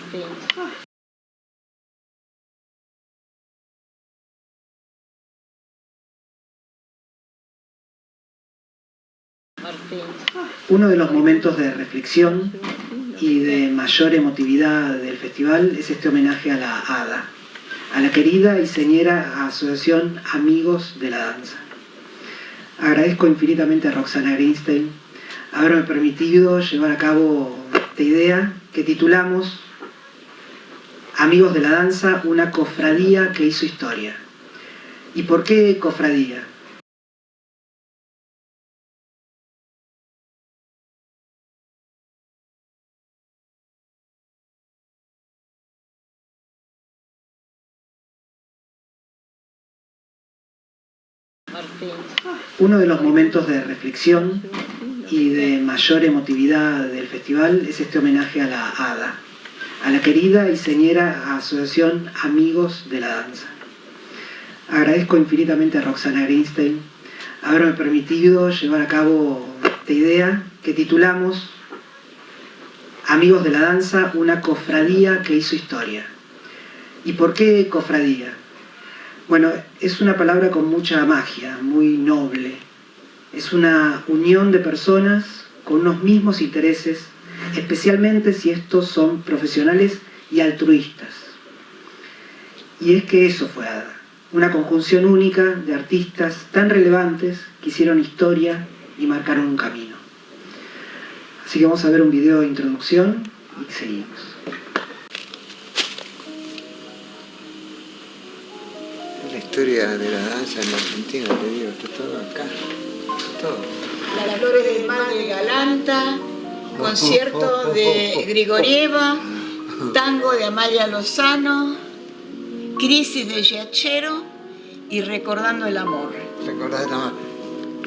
Martín. Martín. Uno de los momentos de reflexión y de mayor emotividad del festival es este homenaje a la ADA, a la querida y señera Asociación Amigos de la Danza. Agradezco infinitamente a Roxana Greenstein haberme permitido llevar a cabo esta idea que titulamos Amigos de la Danza, una cofradía que hizo historia. ¿Y por qué cofradía? Martín. Uno de los momentos de reflexión y de mayor emotividad del festival es este homenaje a la ADA, a la querida y señera Asociación Amigos de la Danza. Agradezco infinitamente a Roxana Greenstein haberme permitido llevar a cabo esta idea que titulamos Amigos de la Danza, una cofradía que hizo historia. ¿Y por qué cofradía? Bueno, es una palabra con mucha magia, muy noble. Es una unión de personas con unos mismos intereses, especialmente si estos son profesionales y altruistas. Y es que eso fue ADA, una conjunción única de artistas tan relevantes que hicieron historia y marcaron un camino. Así que vamos a ver un video de introducción y seguimos. La historia de la danza en Argentina, te digo, está todo acá, todo. Las Flores del Mar de Galanta, concierto de Grigorieva, tango de Amalia Lozano, Crisis de Giachero y Recordando el Amor. Recordad el amor.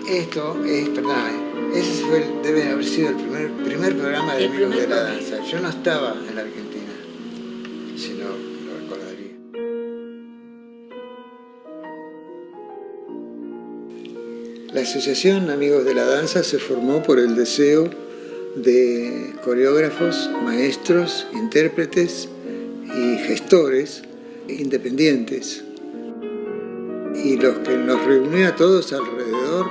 Esto es, perdóname, ese debe haber sido el primer programa de Amigos de la Danza. Yo no estaba en la Argentina, si no lo recordaría. La Asociación Amigos de la Danza se formó por el deseo de coreógrafos, maestros, intérpretes y gestores independientes. Y los que nos reunió a todos alrededor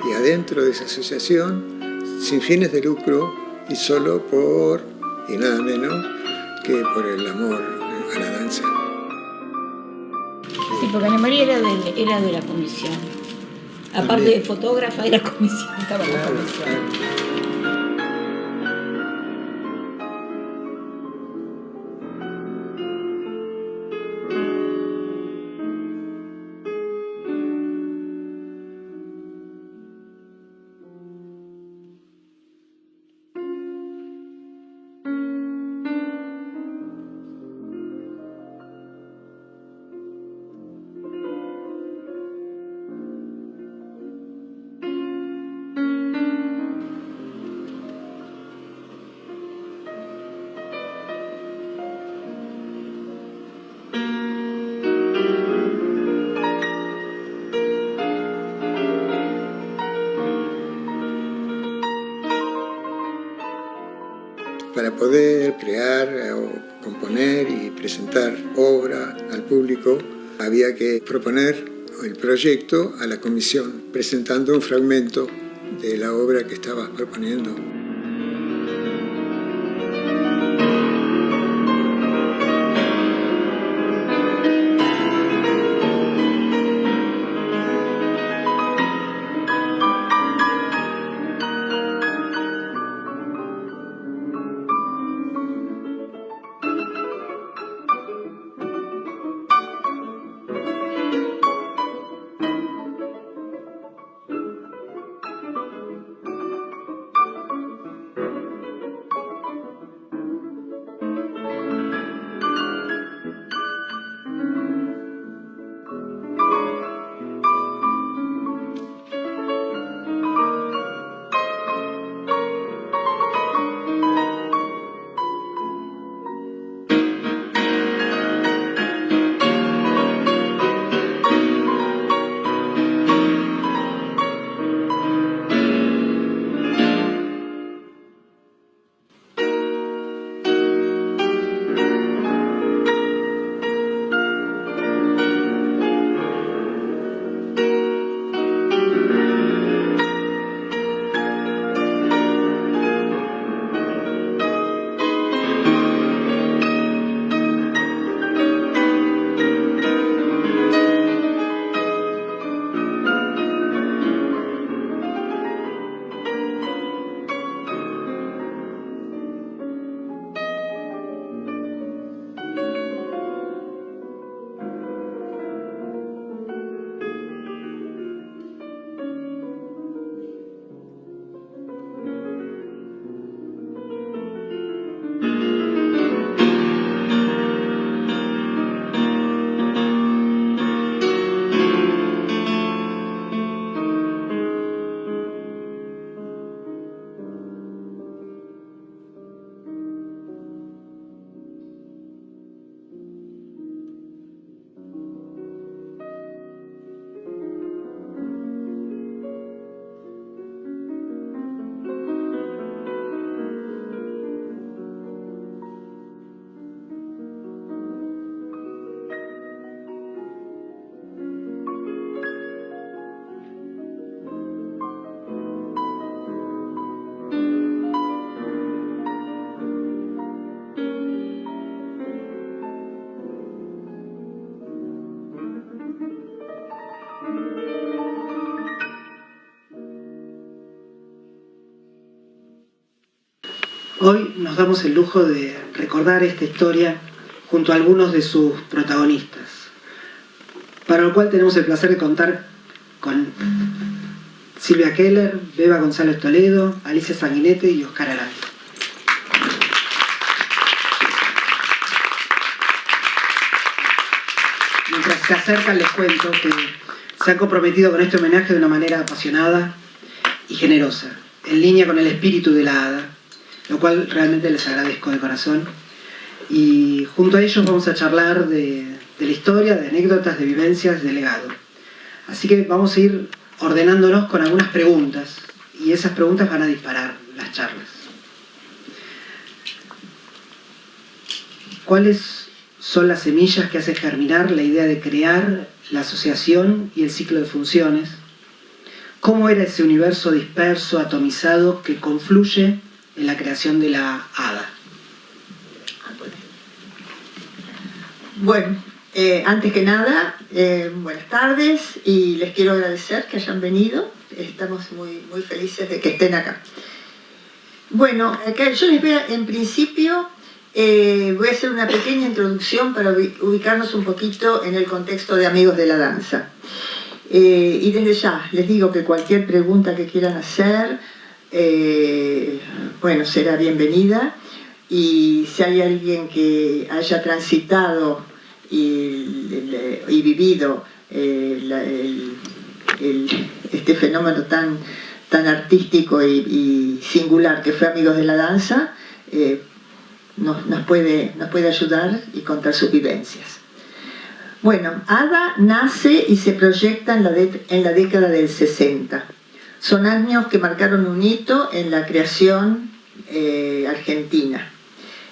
y adentro de esa asociación, sin fines de lucro y solo por, y nada menos, que por el amor a la danza. Sí, porque Ana María era de la comisión. Aparte de fotógrafa, era comisión, estaba en la comisión. Para poder crear o componer y presentar obra al público, había que proponer el proyecto a la comisión, presentando un fragmento de la obra que estabas proponiendo. Hoy nos damos el lujo de recordar esta historia junto a algunos de sus protagonistas, para lo cual tenemos el placer de contar con Silvia Keller, Beba González Toledo, Alicia Sanguinete y Oscar Aranda. Mientras se acercan, les cuento que se han comprometido con este homenaje de una manera apasionada y generosa, en línea con el espíritu de la Hada, lo cual realmente les agradezco de corazón. Y junto a ellos vamos a charlar de la historia, de anécdotas, de vivencias, de legado. Así que vamos a ir ordenándonos con algunas preguntas, y esas preguntas van a disparar las charlas. ¿Cuáles son las semillas que hacen germinar la idea de crear la asociación y el ciclo de funciones? ¿Cómo era ese universo disperso, atomizado, que confluye en la creación de la Hada? Bueno, antes que nada, buenas tardes, y les quiero agradecer que hayan venido. Estamos muy felices de que estén acá. Bueno, acá yo les voy a, en principio, voy a hacer una pequeña introducción para ubicarnos un poquito en el contexto de Amigos de la Danza. Y desde ya les digo que cualquier pregunta que quieran hacer, bueno, será bienvenida. Y si hay alguien que haya transitado y vivido este fenómeno tan artístico y singular que fue Amigos de la Danza, nos puede ayudar y contar sus vivencias. Bueno, Hada nace y se proyecta en la década del 60. Son años que marcaron un hito en la creación argentina,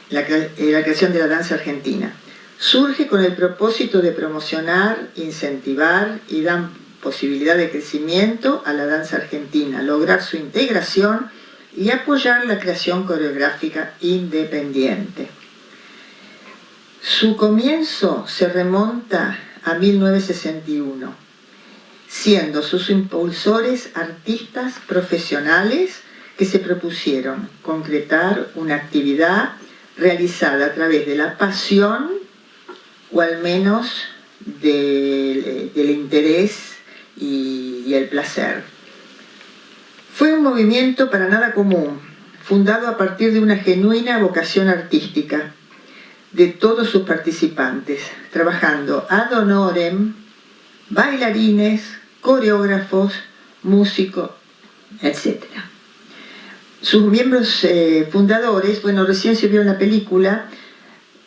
la creación de la danza argentina. Surge con el propósito de promocionar, incentivar y dar posibilidad de crecimiento a la danza argentina, lograr su integración y apoyar la creación coreográfica independiente. Su comienzo se remonta a 1961, siendo sus impulsores artistas profesionales que se propusieron concretar una actividad realizada a través de la pasión o al menos del interés y el placer. Fue un movimiento para nada común, fundado a partir de una genuina vocación artística de todos sus participantes, trabajando ad honorem, bailarines, coreógrafos, músicos, etc. Sus miembros fundadores, bueno, recién se vio en la película,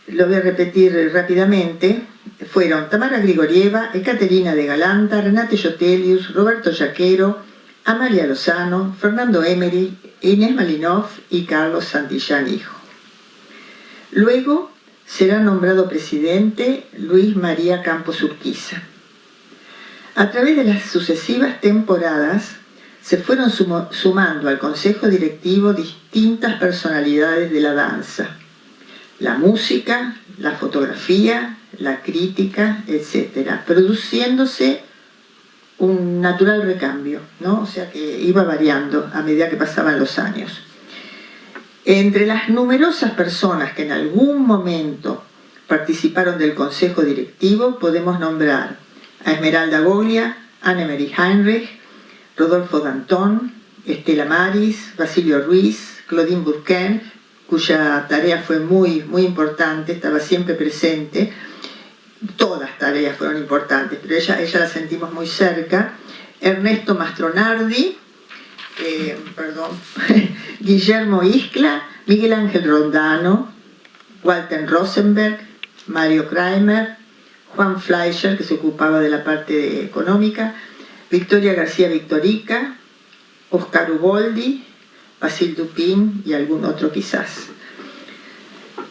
lo voy a repetir rápidamente, fueron Tamara Grigorieva, Ekaterina de Galanta, Renate Jotelius, Roberto Yaquero, Amalia Lozano, Fernando Emery, Inés Malinov y Carlos Santillán hijo. Luego será nombrado presidente Luis María Campos Urquiza. A través de las sucesivas temporadas se fueron sumando al consejo directivo distintas personalidades de la danza, la música, la fotografía, la crítica, etc., produciéndose un natural recambio, ¿no? O sea que iba variando a medida que pasaban los años. Entre las numerosas personas que en algún momento participaron del consejo directivo podemos nombrar a Esmeralda Goglia, Annemarie Heinrich, Rodolfo Danton, Estela Maris, Basilio Ruiz, Claudine Bourquin, cuya tarea fue muy importante, estaba siempre presente. Todas tareas fueron importantes, pero ella la sentimos muy cerca. Ernesto Mastronardi, Guillermo Iscla, Miguel Ángel Rondano, Walter Rosenberg, Mario Kramer, Juan Fleischer, que se ocupaba de la parte económica, Victoria García Victorica, Oscar Uboldi, Basil Dupin y algún otro quizás.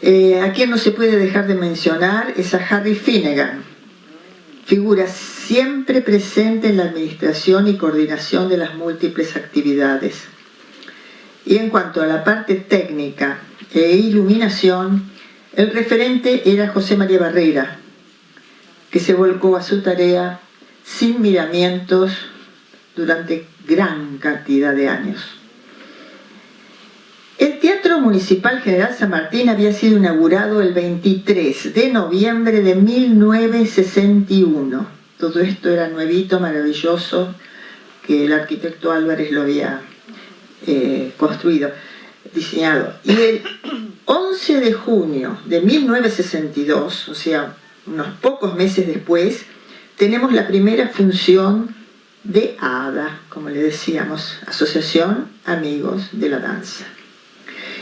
A quien no se puede dejar de mencionar es a Harry Finnegan, figura siempre presente en la administración y coordinación de las múltiples actividades. Y en cuanto a la parte técnica e iluminación, el referente era José María Barrera, que se volcó a su tarea sin miramientos durante gran cantidad de años. El Teatro Municipal General San Martín había sido inaugurado el 23 de noviembre de 1961. Todo esto era nuevito, maravilloso, que el arquitecto Álvarez lo había construido, diseñado. Y el 11 de junio de 1962, o sea, unos pocos meses después, tenemos la primera función de ADA, como le decíamos, Asociación Amigos de la Danza.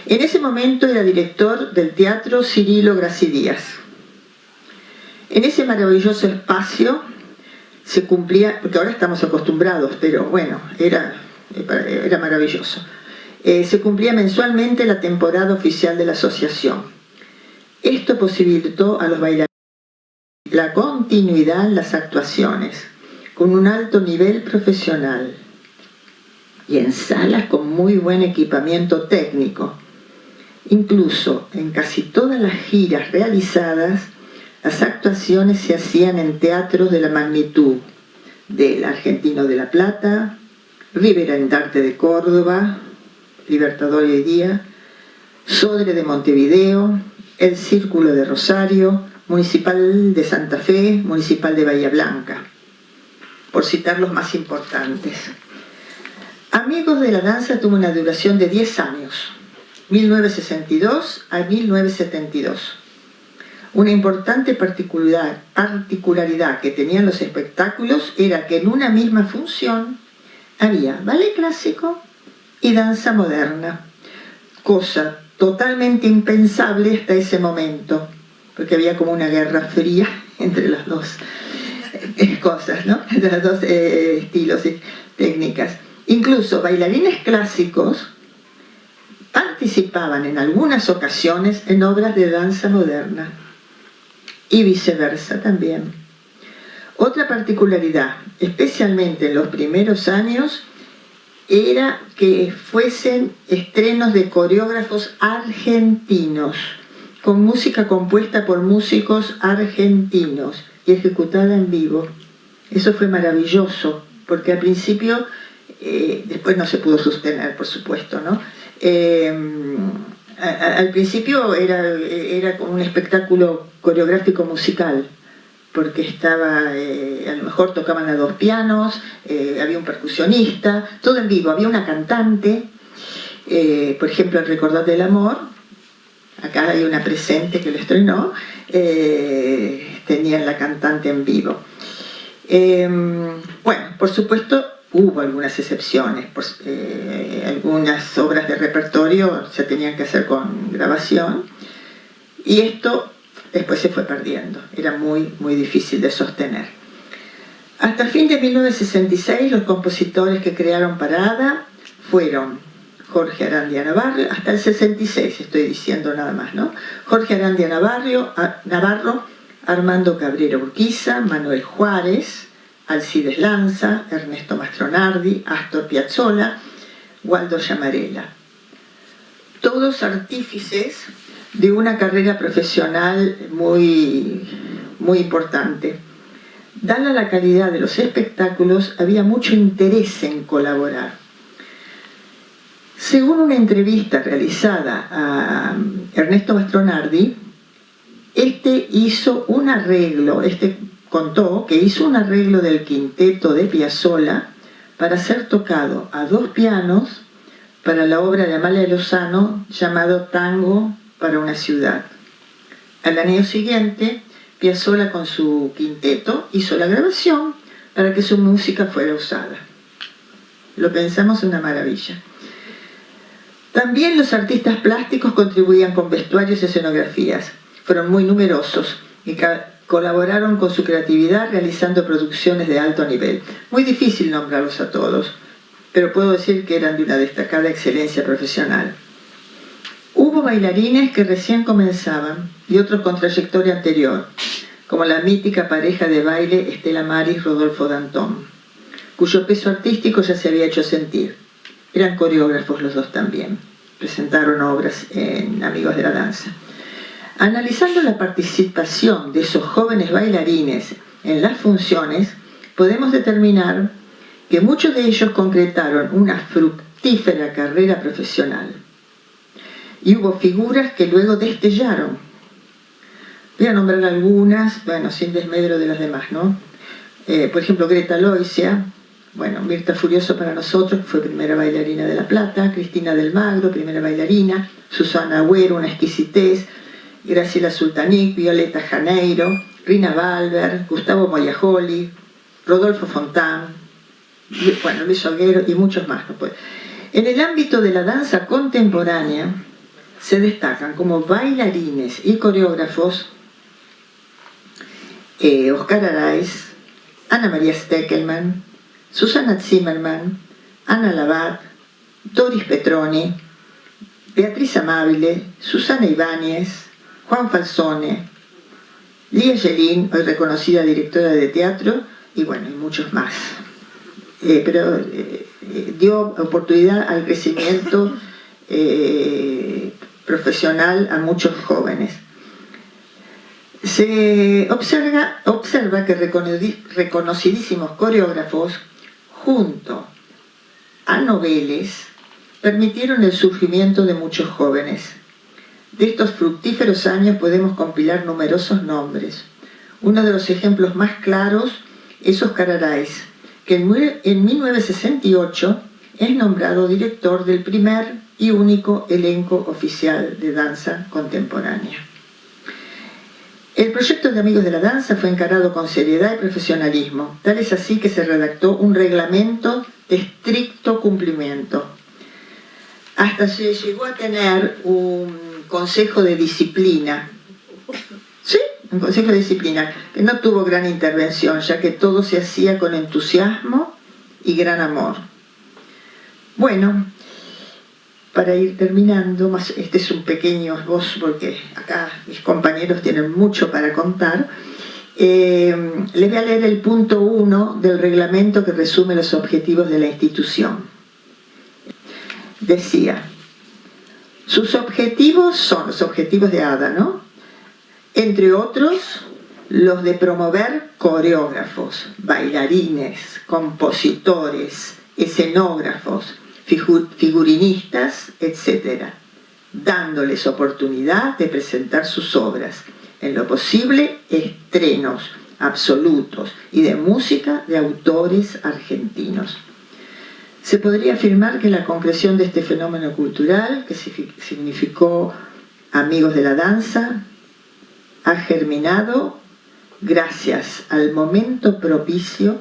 En ese momento era director del Teatro Cirilo Grassi Díaz. En ese maravilloso espacio se cumplía, porque ahora estamos acostumbrados, pero bueno, era maravilloso. Se cumplía mensualmente la temporada oficial de la asociación. Esto posibilitó a los bailarines la continuidad en las actuaciones, con un alto nivel profesional y en salas con muy buen equipamiento técnico. Incluso en casi todas las giras realizadas, las actuaciones se hacían en teatros de la magnitud del Argentino de La Plata, Rivera Endarte de Córdoba, Libertador hoy día, Sodre de Montevideo, el Círculo de Rosario, Municipal de Santa Fe, Municipal de Bahía Blanca, por citar los más importantes. Amigos de la Danza tuvo una duración de 10 años, 1962 a 1972. Una importante particularidad que tenían los espectáculos era que en una misma función había ballet clásico y danza moderna, cosa totalmente impensable hasta ese momento, porque había como una guerra fría entre las dos cosas, ¿no? Entre los dos estilos y técnicas. Incluso bailarines clásicos participaban en algunas ocasiones en obras de danza moderna y viceversa también. Otra particularidad, especialmente en los primeros años, era que fuesen estrenos de coreógrafos argentinos, con música compuesta por músicos argentinos y ejecutada en vivo. Eso fue maravilloso, porque al principio, después no se pudo sostener, por supuesto, ¿no? Al principio era como un espectáculo coreográfico musical, porque estaba, a lo mejor tocaban a 2 pianos, había un percusionista, todo en vivo, había una cantante, por ejemplo, en Recordad del Amor, acá hay una presente que lo estrenó, tenían la cantante en vivo. Bueno, por supuesto, hubo algunas excepciones, algunas obras de repertorio se tenían que hacer con grabación, y esto después se fue perdiendo, era muy, muy difícil de sostener. Hasta fin de 1966 los compositores que crearon para ADA fueron Jorge Arandia Navarro, hasta el 66 estoy diciendo nada más, ¿no? Jorge Arandia Navarro, Armando Cabrera Urquiza, Manuel Juárez, Alcides Lanza, Ernesto Mastronardi, Astor Piazzolla, Waldo Llamarela. Todos artífices de una carrera profesional muy, muy importante. Dada la calidad de los espectáculos, había mucho interés en colaborar. Según una entrevista realizada a Ernesto Mastronardi, contó que hizo un arreglo del quinteto de Piazzolla para ser tocado a 2 pianos para la obra de Amalia Lozano llamado Tango para una ciudad. Al año siguiente, Piazzolla con su quinteto hizo la grabación para que su música fuera usada. Lo pensamos una maravilla. También los artistas plásticos contribuían con vestuarios y escenografías. Fueron muy numerosos y colaboraron con su creatividad realizando producciones de alto nivel. Muy difícil nombrarlos a todos, pero puedo decir que eran de una destacada excelencia profesional. Hubo bailarines que recién comenzaban y otros con trayectoria anterior, como la mítica pareja de baile Estela Maris-Rodolfo Dantón, cuyo peso artístico ya se había hecho sentir. Eran coreógrafos los dos también, presentaron obras en Amigos de la Danza. Analizando la participación de esos jóvenes bailarines en las funciones, podemos determinar que muchos de ellos concretaron una fructífera carrera profesional. y hubo figuras que luego destellaron. Voy a nombrar algunas, bueno, sin desmedro de las demás, ¿no? Por ejemplo, Greta Loisia, bueno, Mirta Furioso para nosotros, que fue primera bailarina de La Plata, Cristina del Magro, primera bailarina, Susana Agüero, una exquisitez, Graciela Sultanic, Violeta Janeiro, Rina Valver, Gustavo Moyajoli, Rodolfo Fontán, bueno, Luis Olguero y muchos más. ¿No? Pues, en el ámbito de la danza contemporánea se destacan como bailarines y coreógrafos Oscar Araiz, Ana María Steckelman, Susana Zimmerman, Ana Labat, Doris Petroni, Beatriz Amabile, Susana Ibáñez, Juan Falsone, Lía Yelín, hoy reconocida directora de teatro, y bueno, y muchos más. Pero dio oportunidad al crecimiento profesional a muchos jóvenes. Se observa que reconocidísimos coreógrafos, junto a noveles, permitieron el surgimiento de muchos jóvenes. De estos fructíferos años podemos compilar numerosos nombres. Uno de los ejemplos más claros es Oscar Araiz, que en 1968 es nombrado director del primer y único elenco oficial de danza contemporánea. El proyecto de Amigos de la Danza fue encarado con seriedad y profesionalismo, tal es así que se redactó un reglamento de estricto cumplimiento. Hasta se llegó a tener un consejo de disciplina. Sí, un consejo de disciplina, que no tuvo gran intervención, ya que todo se hacía con entusiasmo y gran amor. Bueno, para ir terminando, este es un pequeño esbozo porque acá mis compañeros tienen mucho para contar. Les voy a leer el punto 1 del reglamento que resume los objetivos de la institución. Decía, sus objetivos son los objetivos de ADA, ¿no? Entre otros, los de promover coreógrafos, bailarines, compositores, escenógrafos, figurinistas, etc., dándoles oportunidad de presentar sus obras, en lo posible estrenos absolutos y de música de autores argentinos. Se podría afirmar que la concreción de este fenómeno cultural, que significó Amigos de la Danza, ha germinado gracias al momento propicio,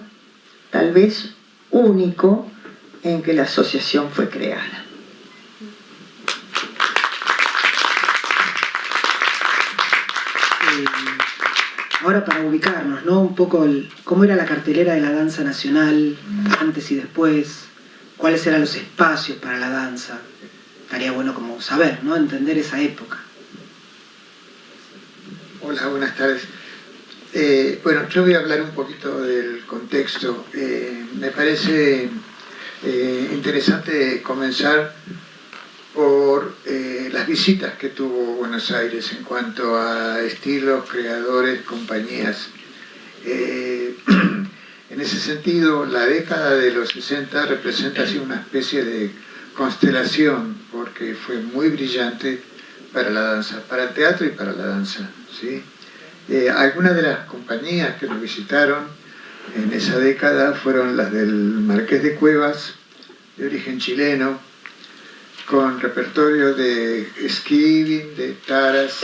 tal vez único, en que la asociación fue creada. Ahora para ubicarnos, ¿no? Un poco cómo era la cartelera de la danza nacional antes y después, cuáles eran los espacios para la danza. Estaría bueno como saber, ¿no? Entender esa época. Hola, buenas tardes. Bueno, yo voy a hablar un poquito del contexto. Me parece interesante comenzar por las visitas que tuvo Buenos Aires en cuanto a estilos, creadores, compañías. En ese sentido, la década de los 60 representa así una especie de constelación, porque fue muy brillante para la danza, para el teatro y para la danza, ¿sí? Algunas de las compañías que nos visitaron en esa década fueron las del Marqués de Cuevas, de origen chileno, con repertorio de Skiving, de Taras,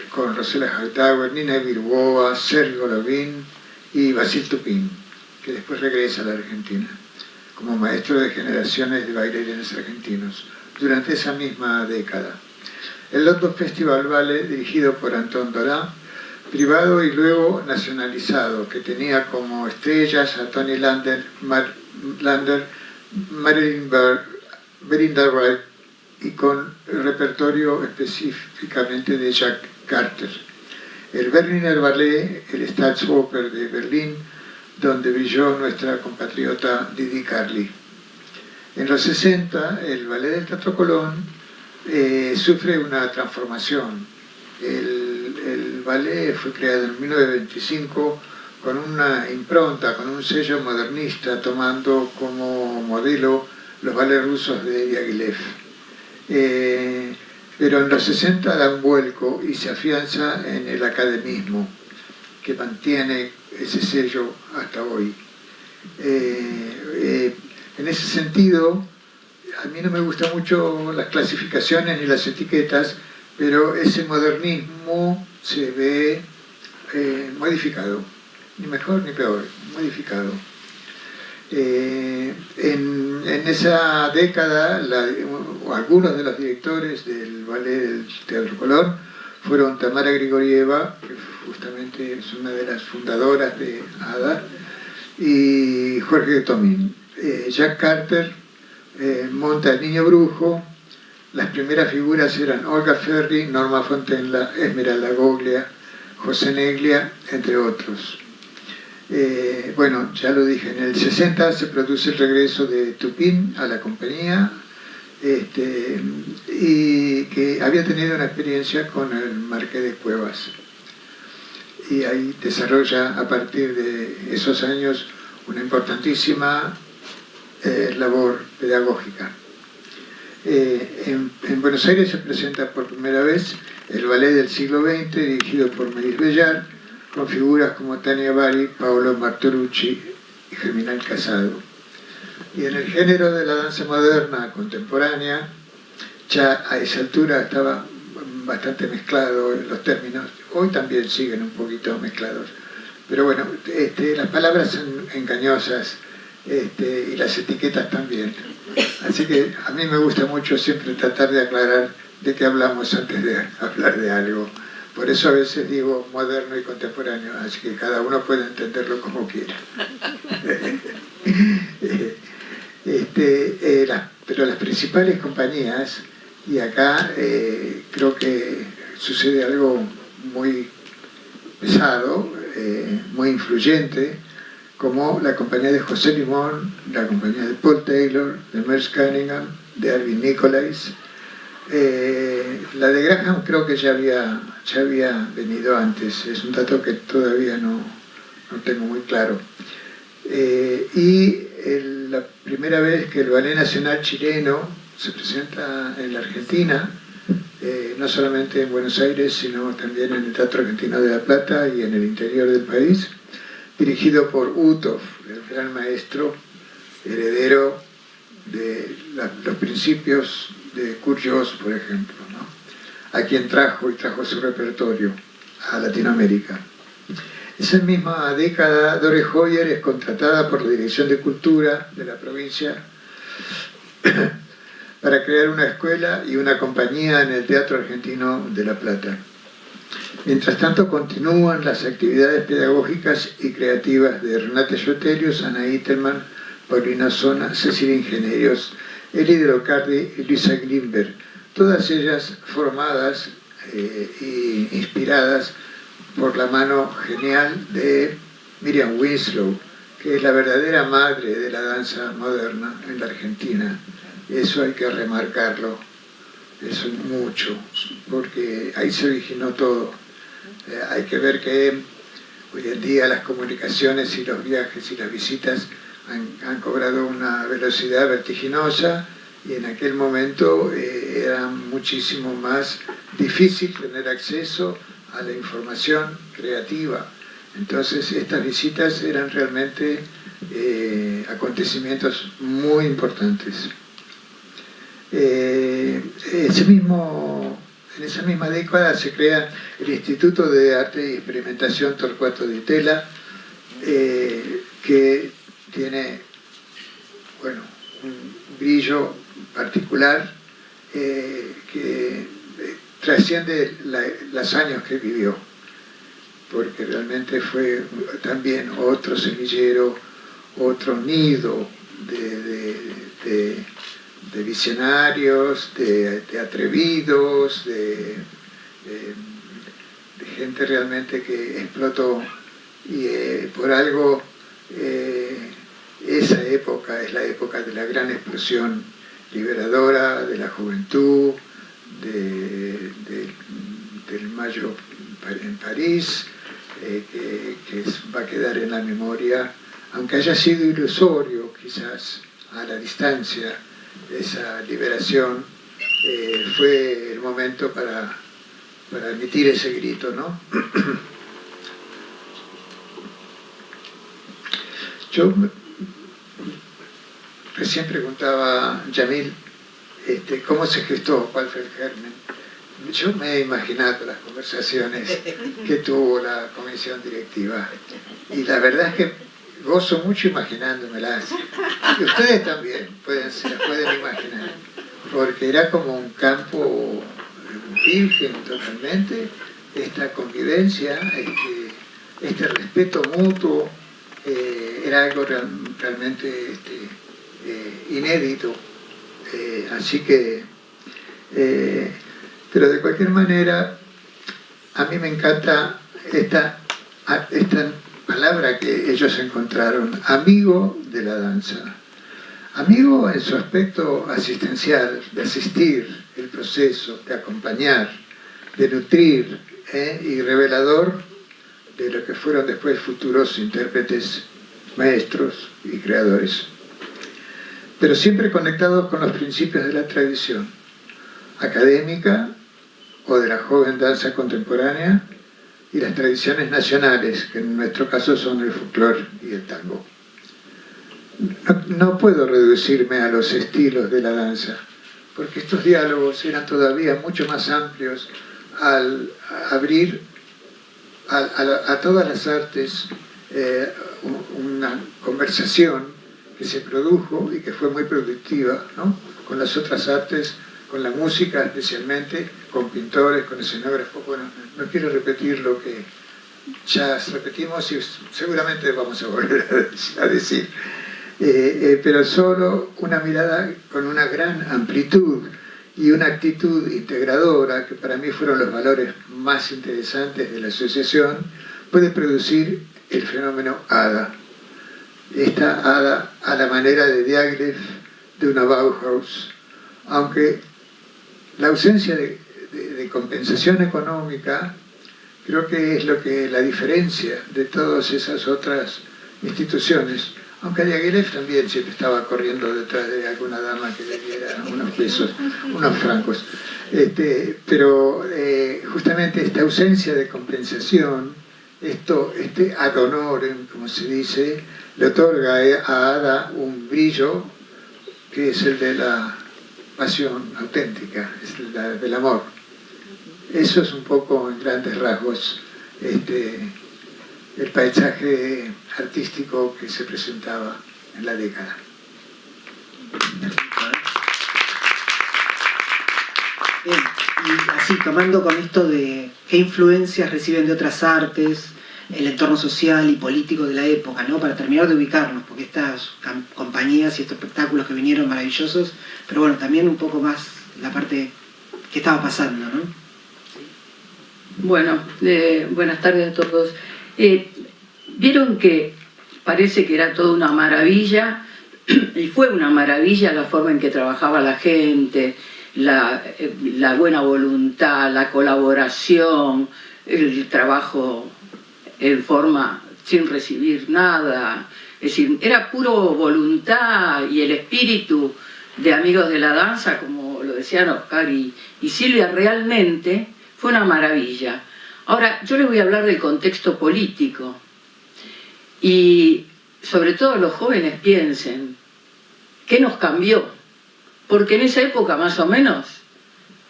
con Rosela Hightower, Nina Virboa, Sergio Golovin y Basil Tupin, que después regresa a la Argentina como maestro de generaciones de bailarines argentinos durante esa misma década. El London Festival Ballet, dirigido por Anton Dorat, privado y luego nacionalizado, que tenía como estrellas a Tony Lander, Marilyn Belinda Wright y con el repertorio específicamente de Jack Carter. El Berliner Ballet, el Staatsoper de Berlín, donde brilló nuestra compatriota Didi Carli. En los 60, el Ballet del Teatro Colón sufre una transformación. El ballet fue creado en 1925 con una impronta, con un sello modernista, tomando como modelo los ballets rusos de Diaghilev. pero en los 60 da un vuelco y se afianza en el academismo, que mantiene ese sello hasta hoy. En ese sentido, a mí no me gustan mucho las clasificaciones ni las etiquetas, pero ese modernismo se ve modificado, ni mejor ni peor, modificado. En esa década, algunos de los directores del ballet del Teatro Colón fueron Tamara Grigorieva, que justamente es una de las fundadoras de ADA, y Jorge Tomín. Jack Carter monta El Niño Brujo. Las primeras figuras eran Olga Ferri, Norma Fontenla, Esmeralda Goglia, José Neglia, entre otros. Bueno, ya lo dije, en el 60 se produce el regreso de Tupín a la compañía, y que había tenido una experiencia con el Marqués de Cuevas. Y ahí desarrolla a partir de esos años una importantísima labor pedagógica. En Buenos Aires se presenta por primera vez el ballet del siglo XX, dirigido por Melis Bellar, con figuras como Tania Bari, Paolo Martorucci y Germinal Casado. Y en el género de la danza moderna contemporánea, ya a esa altura estaba bastante mezclado los términos, hoy también siguen un poquito mezclados, pero bueno, las palabras son engañosas, y las etiquetas también. Así que a mí me gusta mucho siempre tratar de aclarar de qué hablamos antes de hablar de algo. Por eso a veces digo moderno y contemporáneo, así que cada uno puede entenderlo como quiera. Pero las principales compañías, y acá creo que sucede algo muy pesado, muy influyente, como la compañía de José Limón, la compañía de Paul Taylor, de Merce Cunningham, de Alvin Nicolais. La de Graham creo que ya había venido antes, es un dato que todavía no tengo muy claro. La primera vez que el Ballet Nacional chileno se presenta en la Argentina, no solamente en Buenos Aires, sino también en el Teatro Argentino de La Plata y en el interior del país, dirigido por Uthoff, el gran maestro, heredero de los principios de Kurt Jooss, por ejemplo, ¿no? A quien trajo su repertorio a Latinoamérica. Esa misma década, Dore Hoyer es contratada por la Dirección de Cultura de la provincia para crear una escuela y una compañía en el Teatro Argentino de La Plata. Mientras tanto, continúan las actividades pedagógicas y creativas de Renate Sotelius, Ana Itelman, Paulina Zona, Cecilia Ingenierios, Eli de Locardi y Luisa Glimberg, todas ellas formadas e inspiradas por la mano genial de Miriam Winslow, que es la verdadera madre de la danza moderna en la Argentina. Eso hay que remarcarlo, eso mucho, porque ahí se originó todo. Hay que ver que hoy en día las comunicaciones y los viajes y las visitas han cobrado una velocidad vertiginosa, y en aquel momento era muchísimo más difícil tener acceso a la información creativa. Entonces estas visitas eran realmente acontecimientos muy importantes. En esa misma década se crea el Instituto de Arte y Experimentación Torcuato Di Tella, que tiene, bueno, un brillo particular que trasciende los años que vivió, porque realmente fue también otro semillero, otro nido de visionarios, de atrevidos, de gente realmente que explotó, y por algo esa época es la época de la gran explosión liberadora de la juventud, del Mayo en París, que va a quedar en la memoria, aunque haya sido ilusorio quizás a la distancia, esa liberación fue el momento para emitir ese grito, ¿no? Yo recién preguntaba a Yamil cómo se gestó cuál fue el germen. Yo me he imaginado las conversaciones que tuvo la comisión directiva y la verdad es que gozo mucho imaginándomelas. Y ustedes también se las pueden imaginar, porque era como un campo virgen totalmente, esta convivencia, este respeto mutuo, era algo realmente inédito. Así que, pero de cualquier manera, a mí me encanta esta palabra que ellos encontraron, amigo de la danza. Amigo en su aspecto asistencial, de asistir el proceso, de acompañar, de nutrir, y revelador de lo que fueron después futuros intérpretes, maestros y creadores. Pero siempre conectados con los principios de la tradición académica o de la joven danza contemporánea y las tradiciones nacionales, que en nuestro caso son el folclore y el tango. No puedo reducirme a los estilos de la danza, porque estos diálogos eran todavía mucho más amplios al abrir a todas las artes una conversación que se produjo y que fue muy productiva, ¿no? Con las otras artes, con la música especialmente, con pintores, con escenógrafos. Bueno, no quiero repetir lo que ya repetimos y seguramente vamos a volver a decir. Pero solo una mirada con una gran amplitud y una actitud integradora, que para mí fueron los valores más interesantes de la asociación, puede producir el fenómeno Ada. Esta Ada a la manera de Diaghilev, de una Bauhaus, aunque la ausencia de compensación económica creo que es lo que la diferencia de todas esas otras instituciones. Aunque Diaghilev también siempre estaba corriendo detrás de alguna dama que le diera unos pesos, unos francos. Pero justamente esta ausencia de compensación, este ad honorem, como se dice, le otorga a Ada un brillo que es el de la pasión auténtica, es el del amor. Eso es un poco, en grandes rasgos, el paisaje artístico que se presentaba en la década. Bien, y así tomando con esto de qué influencias reciben de otras artes, el entorno social y político de la época, ¿no? Para terminar de ubicarnos, porque estas compañías y estos espectáculos que vinieron maravillosos, pero bueno, también un poco más la parte que estaba pasando, ¿no? Bueno, buenas tardes a todos. Vieron que parece que era toda una maravilla, y fue una maravilla la forma en que trabajaba la gente, la buena voluntad, la colaboración, el trabajo en forma sin recibir nada. Es decir, era puro voluntad y el espíritu de Amigos de la Danza, como lo decían Oscar y Silvia, realmente fue una maravilla. Ahora, yo les voy a hablar del contexto político y sobre todo los jóvenes piensen, ¿qué nos cambió? Porque en esa época más o menos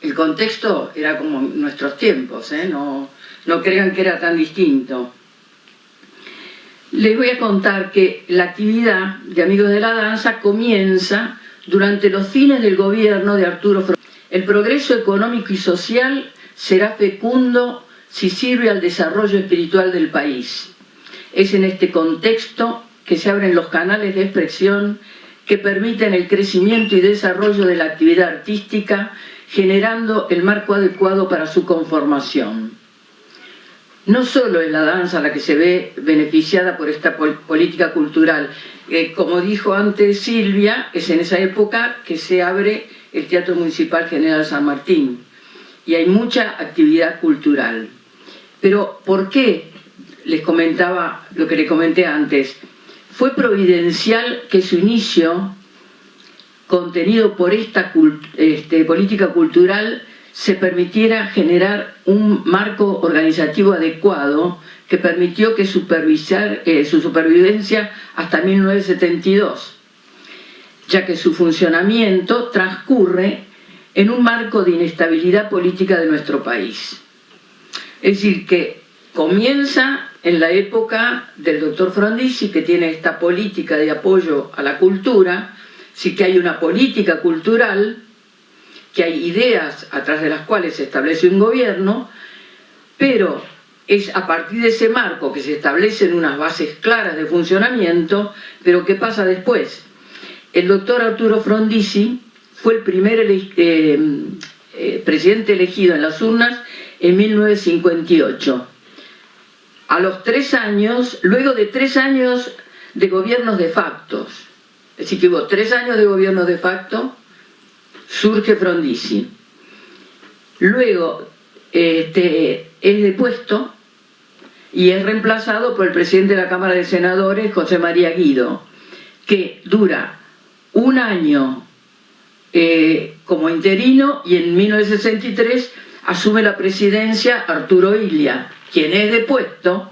el contexto era como nuestros tiempos, no crean que era tan distinto. Les voy a contar que la actividad de Amigos de la Danza comienza durante los fines del gobierno de Arturo Frondizi. El progreso económico y social será fecundo si sirve al desarrollo espiritual del país. Es en este contexto que se abren los canales de expresión que permiten el crecimiento y desarrollo de la actividad artística, generando el marco adecuado para su conformación. No solo es la danza la que se ve beneficiada por esta política cultural. Como dijo antes Silvia, es en esa época que se abre el Teatro Municipal General San Martín y hay mucha actividad cultural. Pero ¿por qué? Les comentaba lo que les comenté antes. Fue providencial que su inicio contenido por esta política cultural, se permitiera generar un marco organizativo adecuado que permitió que supervisar su supervivencia hasta 1972, ya que su funcionamiento transcurre en un marco de inestabilidad política de nuestro país. Es decir, que comienza en la época del doctor Frondizi, que tiene esta política de apoyo a la cultura, sí que hay una política cultural, que hay ideas a través de las cuales se establece un gobierno, pero es a partir de ese marco que se establecen unas bases claras de funcionamiento. Pero ¿qué pasa después? El doctor Arturo Frondizi fue el primer presidente elegido en las urnas en 1958. A los 3 años, luego de 3 años de gobiernos de facto, es decir, que hubo 3 años de gobierno de facto, surge Frondizi. Luego es depuesto y es reemplazado por el presidente de la Cámara de Senadores, José María Guido, que dura 1 año como interino, y en 1963 asume la presidencia Arturo Illia, quien es depuesto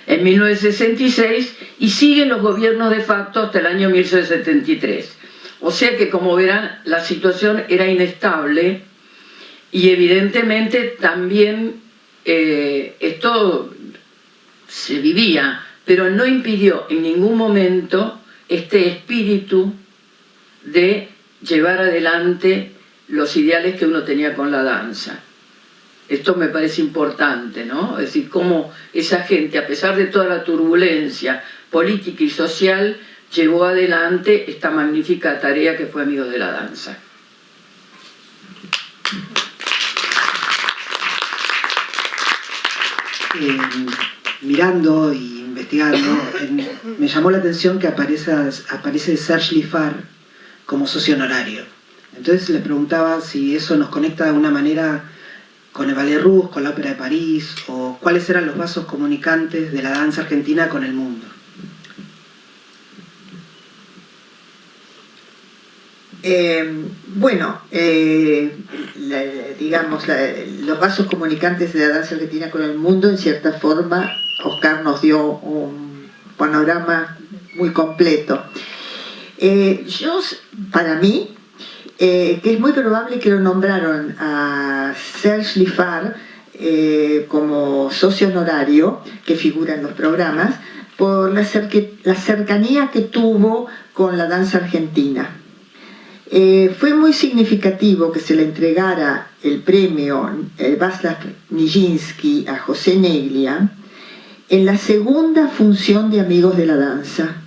en 1966 y siguen los gobiernos de facto hasta el año 1973. O sea que, como verán, la situación era inestable y evidentemente también esto se vivía, pero no impidió en ningún momento este espíritu de llevar adelante los ideales que uno tenía con la danza. Esto me parece importante, ¿no? Es decir, cómo esa gente, a pesar de toda la turbulencia política y social, llevó adelante esta magnífica tarea que fue Amigos de la Danza. Mirando e investigando, me llamó la atención que aparece Serge Liffard como socio honorario. Entonces le preguntaba si eso nos conecta de alguna manera con el Ballet Russe, con la Ópera de París, o cuáles eran los vasos comunicantes de la danza argentina con el mundo. Los vasos comunicantes de la danza argentina con el mundo, en cierta forma, Oscar nos dio un panorama muy completo. Para mí, que es muy probable que lo nombraron a Serge Liffard como socio honorario, que figura en los programas, por la cercanía que tuvo con la danza argentina. Fue muy significativo que se le entregara el premio Václav Nijinsky a José Neglia en la segunda función de Amigos de la Danza.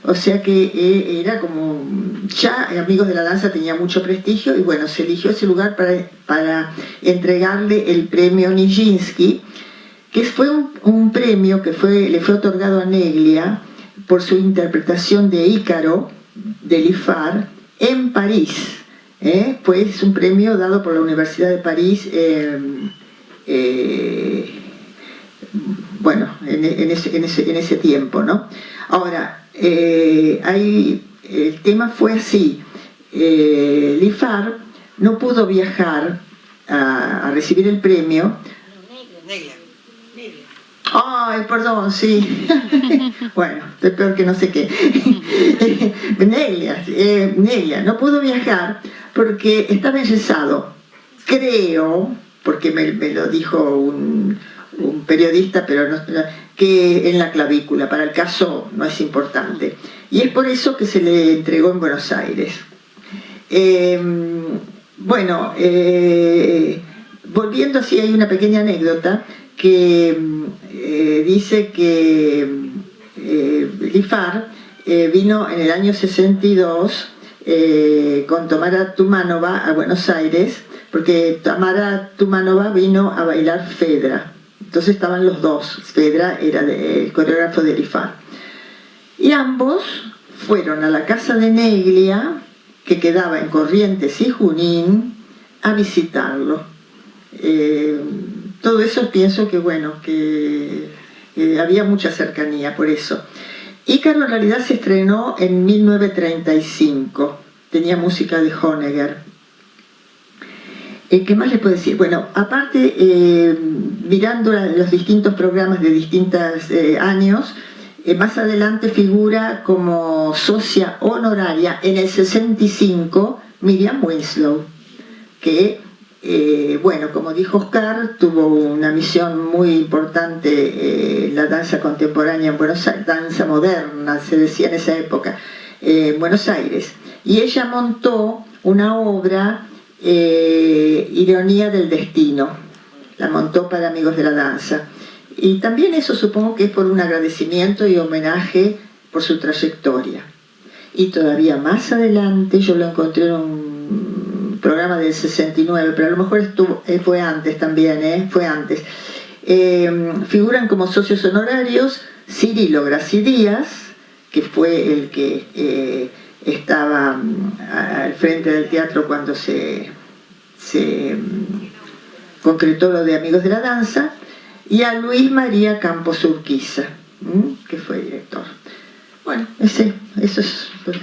O sea que era como, ya Amigos de la Danza tenía mucho prestigio, y bueno, se eligió ese lugar para entregarle el premio Nijinsky, que fue un premio que le fue otorgado a Neglia por su interpretación de Ícaro de Liffard en París. Pues es un premio dado por la Universidad de París en ese tiempo, ¿no? Ahora, el tema fue así. Liffard no pudo viajar a recibir el premio. Ay, perdón, sí. Bueno, es peor que no sé qué. Neglia no pudo viajar porque estaba enyesado. Creo, porque me lo dijo un periodista, pero no, que en la clavícula. Para el caso no es importante. Y es por eso que se le entregó en Buenos Aires. Volviendo así, hay una pequeña anécdota que dice que Liffard vino en el año 62 con Tamara Tumanova a Buenos Aires, porque Tamara Tumanova vino a bailar Fedra. Entonces estaban los dos. Fedra era el coreógrafo de Liffard. Y ambos fueron a la casa de Neglia, que quedaba en Corrientes y Junín, a visitarlo. Todo eso pienso que, que había mucha cercanía por eso. Ícaro en realidad se estrenó en 1935. tenía música de Honegger. ¿Qué más les puedo decir? Bueno, aparte, mirando los distintos programas de distintos años, más adelante figura como socia honoraria en el 65 Miriam Winslow, que, bueno, como dijo Oscar, tuvo una misión muy importante en la danza contemporánea en Buenos Aires, danza moderna, se decía en esa época, en Buenos Aires. Y ella montó una obra, Ironía del Destino, la montó para Amigos de la Danza. Y también eso supongo que es por un agradecimiento y homenaje por su trayectoria. Y todavía más adelante, yo lo encontré en un programa del 69, pero a lo mejor fue antes también, fue antes. Figuran como socios honorarios Cirilo Grassi Díaz, que fue el que estaba al frente del teatro cuando se concretó lo de Amigos de la Danza, y a Luis María Campos Urquiza, que fue director. Bueno, eso es un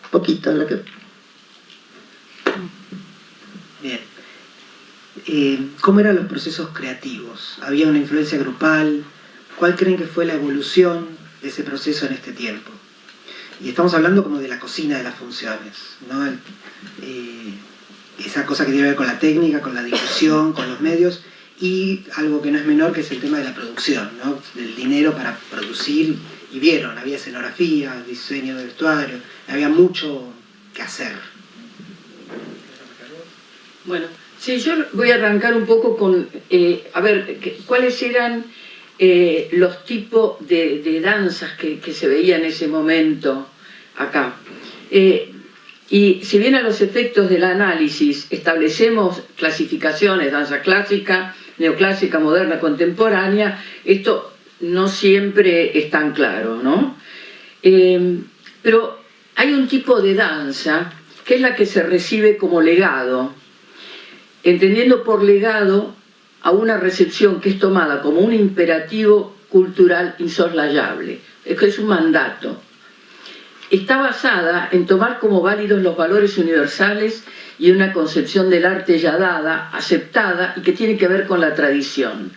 poquito lo que... Bien. ¿Cómo eran los procesos creativos? ¿Había una influencia grupal? ¿Cuál creen que fue la evolución de ese proceso en este tiempo? Y estamos hablando como de la cocina de las funciones, ¿no? Esa cosa que tiene que ver con la técnica, con la difusión, con los medios, y algo que no es menor, que es el tema de la producción, ¿no? Del dinero para producir. Y vieron, había escenografía, diseño de vestuario, había mucho que hacer. Bueno, sí, yo voy a arrancar un poco con, a ver, cuáles eran los tipos de danzas que se veían en ese momento acá. Y si bien a los efectos del análisis establecemos clasificaciones, danza clásica, neoclásica, moderna, contemporánea, esto no siempre es tan claro, ¿no? Pero hay un tipo de danza que es la que se recibe como legado, entendiendo por legado a una recepción que es tomada como un imperativo cultural insoslayable, es un mandato. Está basada en tomar como válidos los valores universales y una concepción del arte ya dada, aceptada y que tiene que ver con la tradición,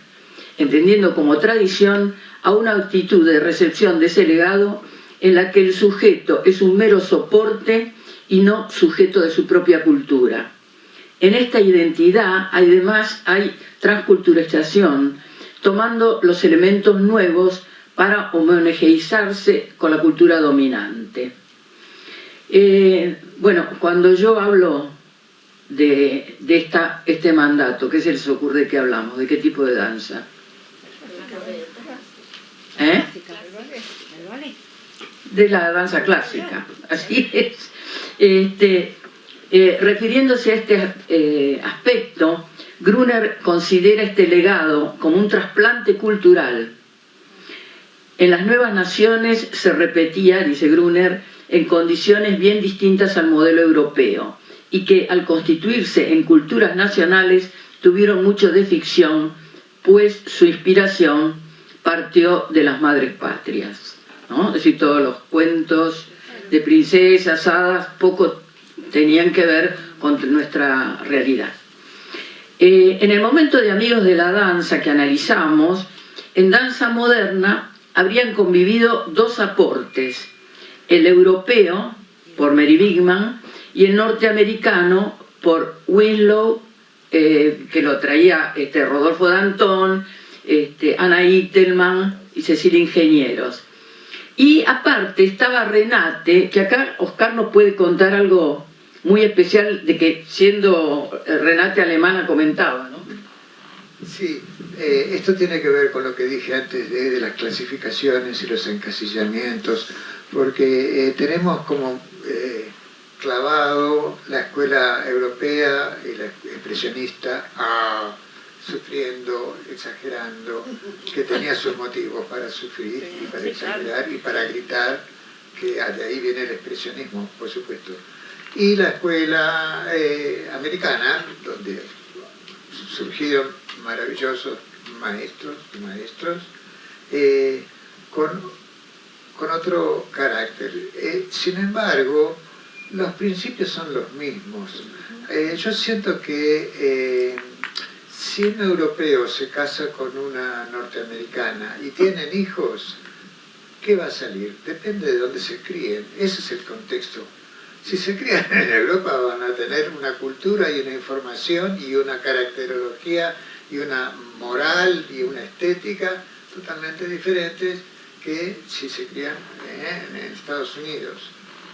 entendiendo como tradición a una actitud de recepción de ese legado en la que el sujeto es un mero soporte y no sujeto de su propia cultura. En esta identidad, además, hay transculturización, tomando los elementos nuevos para homogeneizarse con la cultura dominante. Bueno, cuando yo hablo de este mandato, ¿qué se les ocurre de qué hablamos? ¿De qué tipo de danza? De la danza clásica, así es. Refiriéndose a este aspecto, Gruner considera este legado como un trasplante cultural. En las nuevas naciones se repetía, dice Gruner, en condiciones bien distintas al modelo europeo, y que al constituirse en culturas nacionales tuvieron mucho de ficción, pues su inspiración partió de las madres patrias, ¿no? Es decir, todos los cuentos de princesas, hadas, poco tenían que ver con nuestra realidad. En el momento de Amigos de la Danza que analizamos, en danza moderna habrían convivido dos aportes, el europeo, por Mary Bigman, y el norteamericano, por Winslow, que lo traía Rodolfo Danton, Anna Itelman y Cecilia Ingenieros. Y aparte estaba Renate, que acá Oscar nos puede contar algo muy especial de que siendo Renate alemana comentaba, ¿no? Sí, esto tiene que ver con lo que dije antes de las clasificaciones y los encasillamientos, porque tenemos como clavado la escuela europea y la expresionista sufriendo, exagerando, que tenía sus motivos para sufrir y para exagerar y para gritar, que de ahí viene el expresionismo, por supuesto. Y la escuela americana, donde surgieron maravillosos maestros y maestros, con otro carácter. Sin embargo, los principios son los mismos. Yo siento que si un europeo se casa con una norteamericana y tienen hijos, ¿qué va a salir? Depende de dónde se críen. Ese es el contexto. Si se crían en Europa van a tener una cultura y una información y una caracterología y una moral y una estética totalmente diferentes que si se crían en Estados Unidos,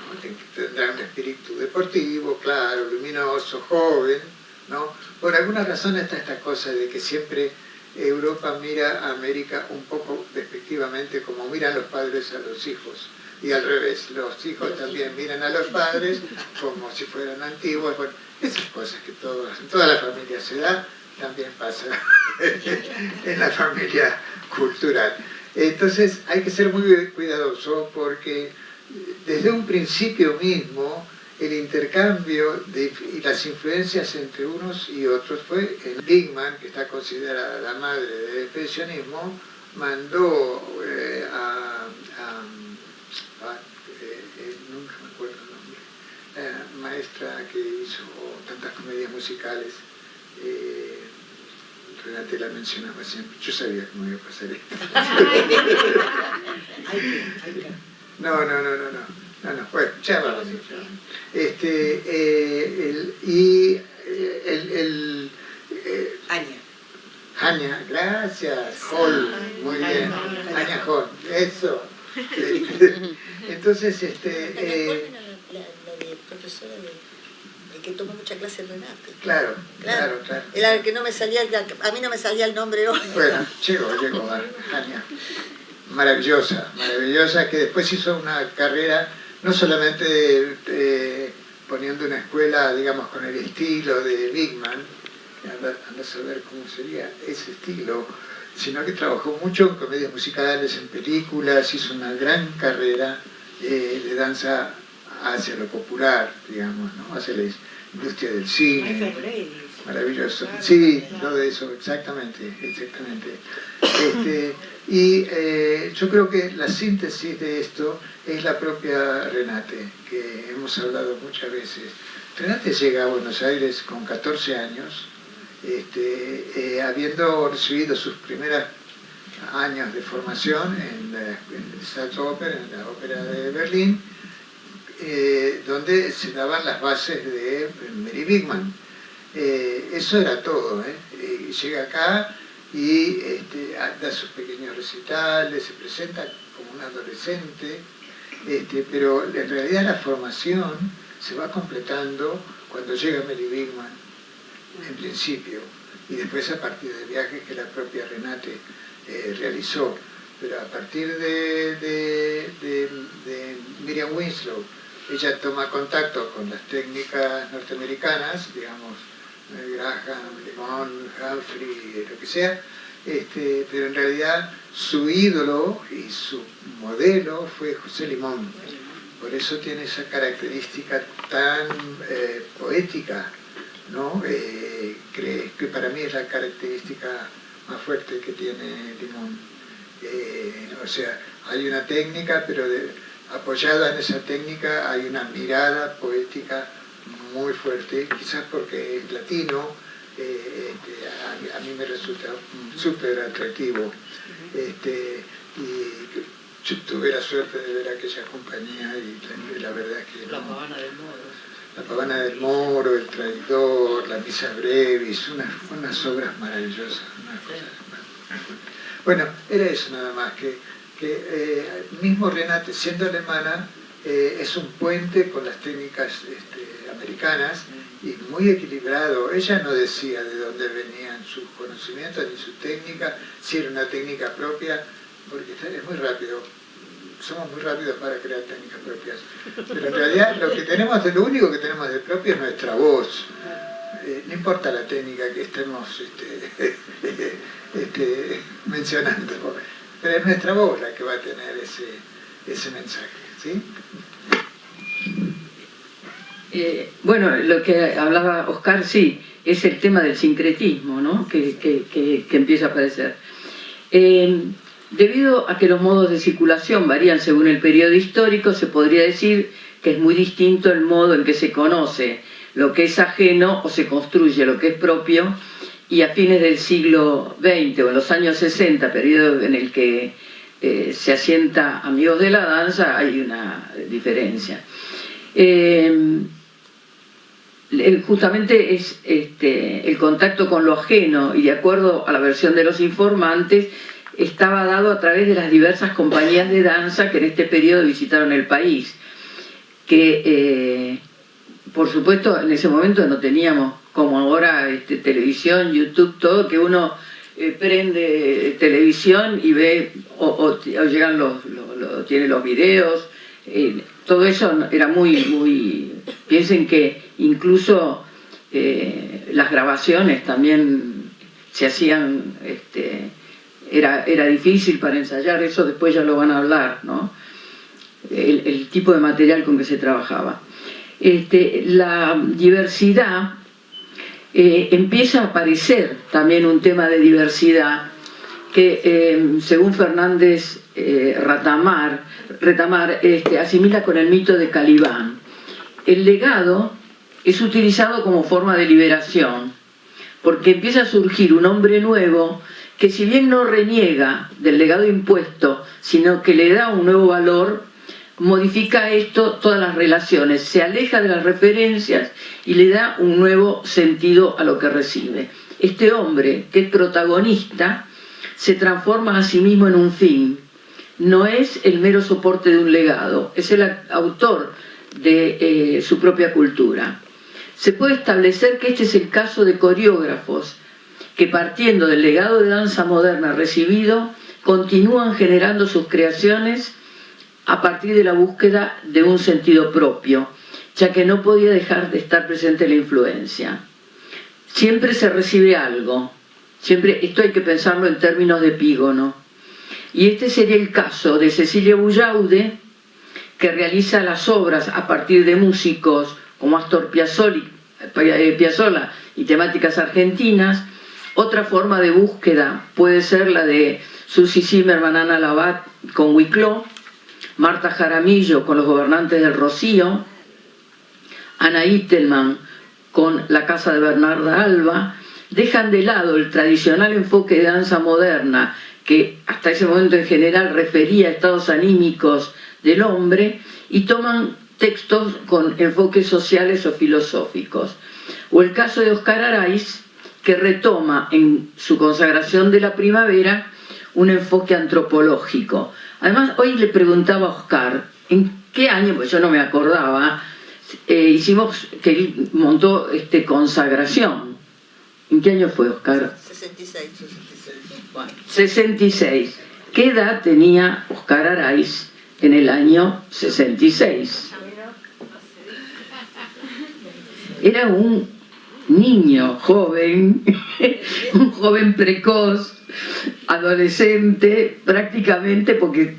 ¿no? Tendrán un espíritu deportivo, claro, luminoso, joven, ¿no? Por alguna razón está esta cosa de que siempre Europa mira a América un poco despectivamente como miran los padres a los hijos. Y al revés, los hijos también miran a los padres como si fueran antiguos. Bueno, esas cosas que en toda la familia se da, también pasa en la familia cultural. Entonces hay que ser muy cuidadoso porque desde un principio mismo el intercambio y las influencias entre unos y otros fue en Bigman, que está considerada la madre del expresionismo, mandó nunca me acuerdo el nombre, la maestra que hizo tantas comedias musicales, Renate la mencionaba siempre, yo sabía que me iba a pasar esto. No, bueno, ya va a decir. Anya, gracias, Hall, muy bien, Anya Hall, eso. Entonces, la de profesora de que toma mucha clase en Renate. Claro. Era el que no me salía, a mí no me salía el nombre hoy. Bueno, llegó, Anya. Maravillosa, que después hizo una carrera, no solamente poniendo una escuela, digamos, con el estilo de Bigman, anda a saber cómo sería ese estilo, sino que trabajó mucho en comedias musicales, en películas, hizo una gran carrera de danza hacia lo popular, digamos, ¿no? Hacia la industria del cine. Maravilloso. Sí, todo eso, exactamente. Yo creo que la síntesis de esto es la propia Renate, que hemos hablado muchas veces. Renate llega a Buenos Aires con 14 años, habiendo recibido sus primeros años de formación en el Staatsoper, en la ópera de Berlín, donde se daban las bases de Mary Bigman. Eso era todo, llega acá y da sus pequeños recitales, se presenta como un adolescente, pero en realidad la formación se va completando cuando llega Mary Bigman, en principio, y después a partir de viajes que la propia Renate realizó. Pero a partir de Miriam Winslow, ella toma contacto con las técnicas norteamericanas, digamos, Graham, Limón, Humphrey, lo que sea, pero en realidad su ídolo y su modelo fue José Limón. Por eso tiene esa característica tan poética, ¿no? Que para mí es la característica más fuerte que tiene Limón. O sea, hay una técnica, pero apoyada en esa técnica hay una mirada poética muy fuerte, quizás porque es latino, a mí me resulta súper atractivo. Y yo tuve la suerte de ver aquella compañía y la verdad es que... La Pavana del Moro. La Pavana del Moro, El Traidor, La Misa Brevis, unas obras maravillosas. Bueno, era eso nada más, que mismo Renate, siendo alemana, es un puente con las técnicas americanas y muy equilibrado. Ella no decía de dónde venían sus conocimientos ni su técnica, si era una técnica propia, porque es muy rápido. Somos muy rápidos para crear técnicas propias. Pero en realidad lo único que tenemos de propio es nuestra voz. No importa la técnica que estemos mencionando, pero es nuestra voz la que va a tener ese mensaje, ¿sí? Bueno, lo que hablaba Oscar, sí, es el tema del sincretismo, ¿no? que empieza a aparecer. Debido a que los modos de circulación varían según el periodo histórico, se podría decir que es muy distinto el modo en que se conoce lo que es ajeno o se construye lo que es propio, y a fines del siglo XX o en los años 60, periodo en el que se asienta Amigos de la Danza, hay una diferencia. Justamente es el contacto con lo ajeno, y de acuerdo a la versión de los informantes, estaba dado a través de las diversas compañías de danza que en este periodo visitaron el país, que por supuesto en ese momento no teníamos como ahora televisión, YouTube, todo, que uno prende televisión y ve o llegan tiene los videos, todo eso era muy piensen que incluso las grabaciones también se hacían, era difícil para ensayar, eso después ya lo van a hablar, ¿no? El tipo de material con que se trabajaba. La diversidad, empieza a aparecer también un tema de diversidad que según Fernández Retamar asimila con el mito de Calibán. El legado es utilizado como forma de liberación, porque empieza a surgir un hombre nuevo que, si bien no reniega del legado impuesto, sino que le da un nuevo valor, modifica todas las relaciones, se aleja de las referencias y le da un nuevo sentido a lo que recibe. Este hombre, que es protagonista, se transforma a sí mismo en un fin. No es el mero soporte de un legado, es el autor de su propia cultura. Se puede establecer que este es el caso de coreógrafos que, partiendo del legado de danza moderna recibido, continúan generando sus creaciones a partir de la búsqueda de un sentido propio, ya que no podía dejar de estar presente la influencia. Siempre se recibe algo, siempre, esto hay que pensarlo en términos de epígono. Y este sería el caso de Cecilia Bullaude, que realiza las obras a partir de músicos como Astor Piazzolla y temáticas argentinas. Otra forma de búsqueda puede ser la de Susi Zimmerman, Ana Labat con Huicló, Marta Jaramillo con Los Gobernantes del Rocío, Ana Ittelman con La Casa de Bernarda Alba. Dejan de lado el tradicional enfoque de danza moderna, que hasta ese momento en general refería a estados anímicos del hombre, y toman textos con enfoques sociales o filosóficos. O el caso de Oscar Araiz, que retoma en su consagración de la primavera un enfoque antropológico. Además, hoy le preguntaba a Oscar, ¿en qué año? Pues yo no me acordaba, hicimos que él montó Consagración. ¿En qué año fue, Oscar? 66. Bueno, 66. ¿Qué edad tenía Oscar Araiz en el año 66? Era un niño joven, un joven precoz, adolescente prácticamente, porque,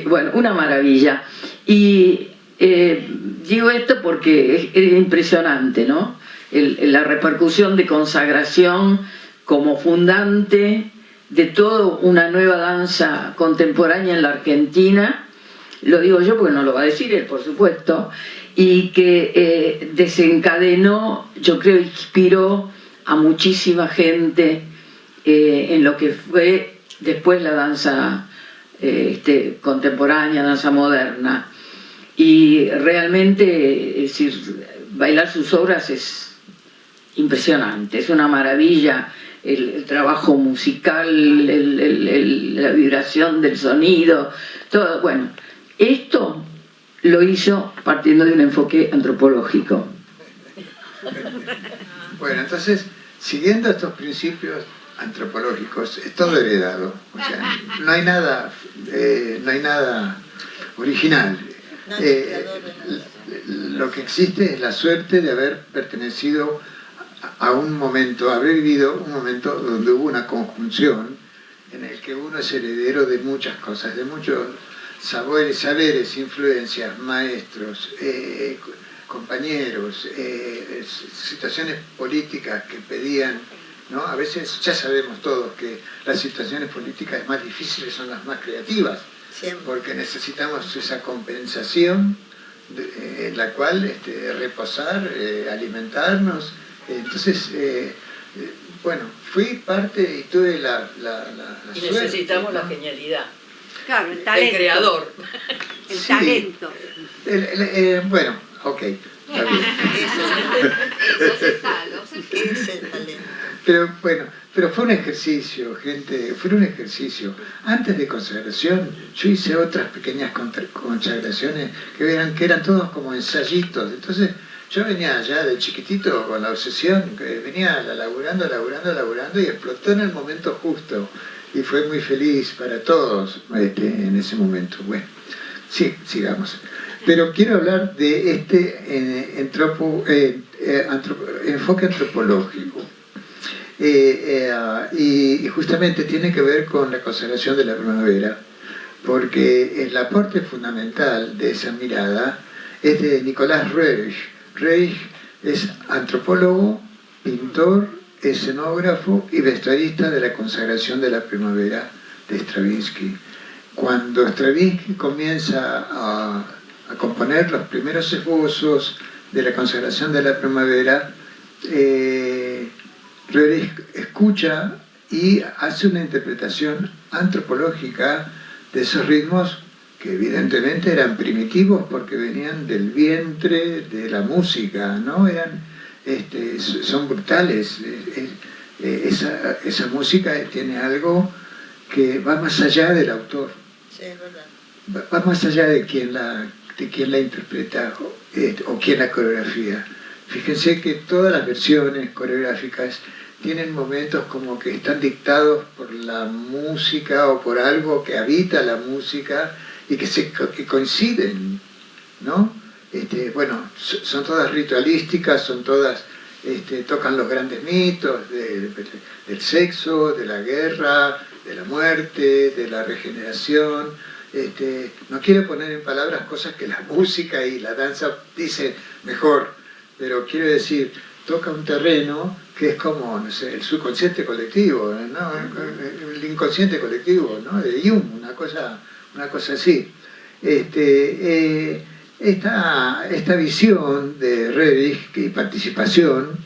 bueno, una maravilla. Y digo esto porque es impresionante, ¿no? La repercusión de Consagración como fundante de toda una nueva danza contemporánea en la Argentina, lo digo yo porque no lo va a decir él, por supuesto, y que desencadenó, yo creo, inspiró a muchísima gente en lo que fue después la danza contemporánea, danza moderna. Y realmente, es decir, bailar sus obras es impresionante, es una maravilla. El trabajo musical, la vibración del sonido, todo. Bueno, esto lo hizo partiendo de un enfoque antropológico. Bueno, entonces, siguiendo estos principios antropológicos, es todo heredado. O sea, no hay nada original. Lo que existe es la suerte de haber pertenecido a un momento, haber vivido un momento donde hubo una conjunción en el que uno es heredero de muchas cosas, de muchos saberes, influencias, maestros, compañeros, situaciones políticas que pedían, ¿no? A veces ya sabemos todos que las situaciones políticas más difíciles son las más creativas, Siempre. porque necesitamos esa compensación en la cual reposar, alimentarnos. Entonces, bueno, fui parte y tuve la Y suerte, necesitamos ¿no? la genialidad. Claro, el talento. El creador. El Sí. talento. Bueno, ok. Está bien. ¿Qué es el talento? Pero bueno, pero fue un ejercicio, gente, fue un ejercicio. Antes de consagración, yo hice otras pequeñas consagraciones que eran todos como ensayitos. Entonces, yo venía ya de chiquitito con la obsesión, que venía laburando y explotó en el momento justo. Y fue muy feliz para todos en ese momento. Bueno, sí, sigamos. Pero quiero hablar de enfoque antropológico. Y justamente tiene que ver con la consagración de la primavera, porque el aporte fundamental de esa mirada es de Nicolás Roerich. Roerich es antropólogo, pintor, escenógrafo y vestuarista de la consagración de la primavera de Stravinsky. Cuando Stravinsky comienza a componer los primeros esbozos de la consagración de la primavera, Roerich escucha y hace una interpretación antropológica de esos ritmos que evidentemente eran primitivos porque venían del vientre de la música, ¿no? Son brutales. Esa música tiene algo que va más allá del autor. Sí, es verdad. Va más allá de quien la interpreta o quien la coreografía. Fíjense que todas las versiones coreográficas tienen momentos como que están dictados por la música o por algo que habita la música y que coinciden, ¿no? Bueno, son todas ritualísticas, son todas, tocan los grandes mitos del sexo, de la guerra, de la muerte, de la regeneración. No quiero poner en palabras cosas que la música y la danza dicen mejor, pero quiero decir, toca un terreno que es como, no sé, el subconsciente colectivo, ¿no? El inconsciente colectivo, ¿no? De Jung, una cosa así. Esta visión de Roerich y participación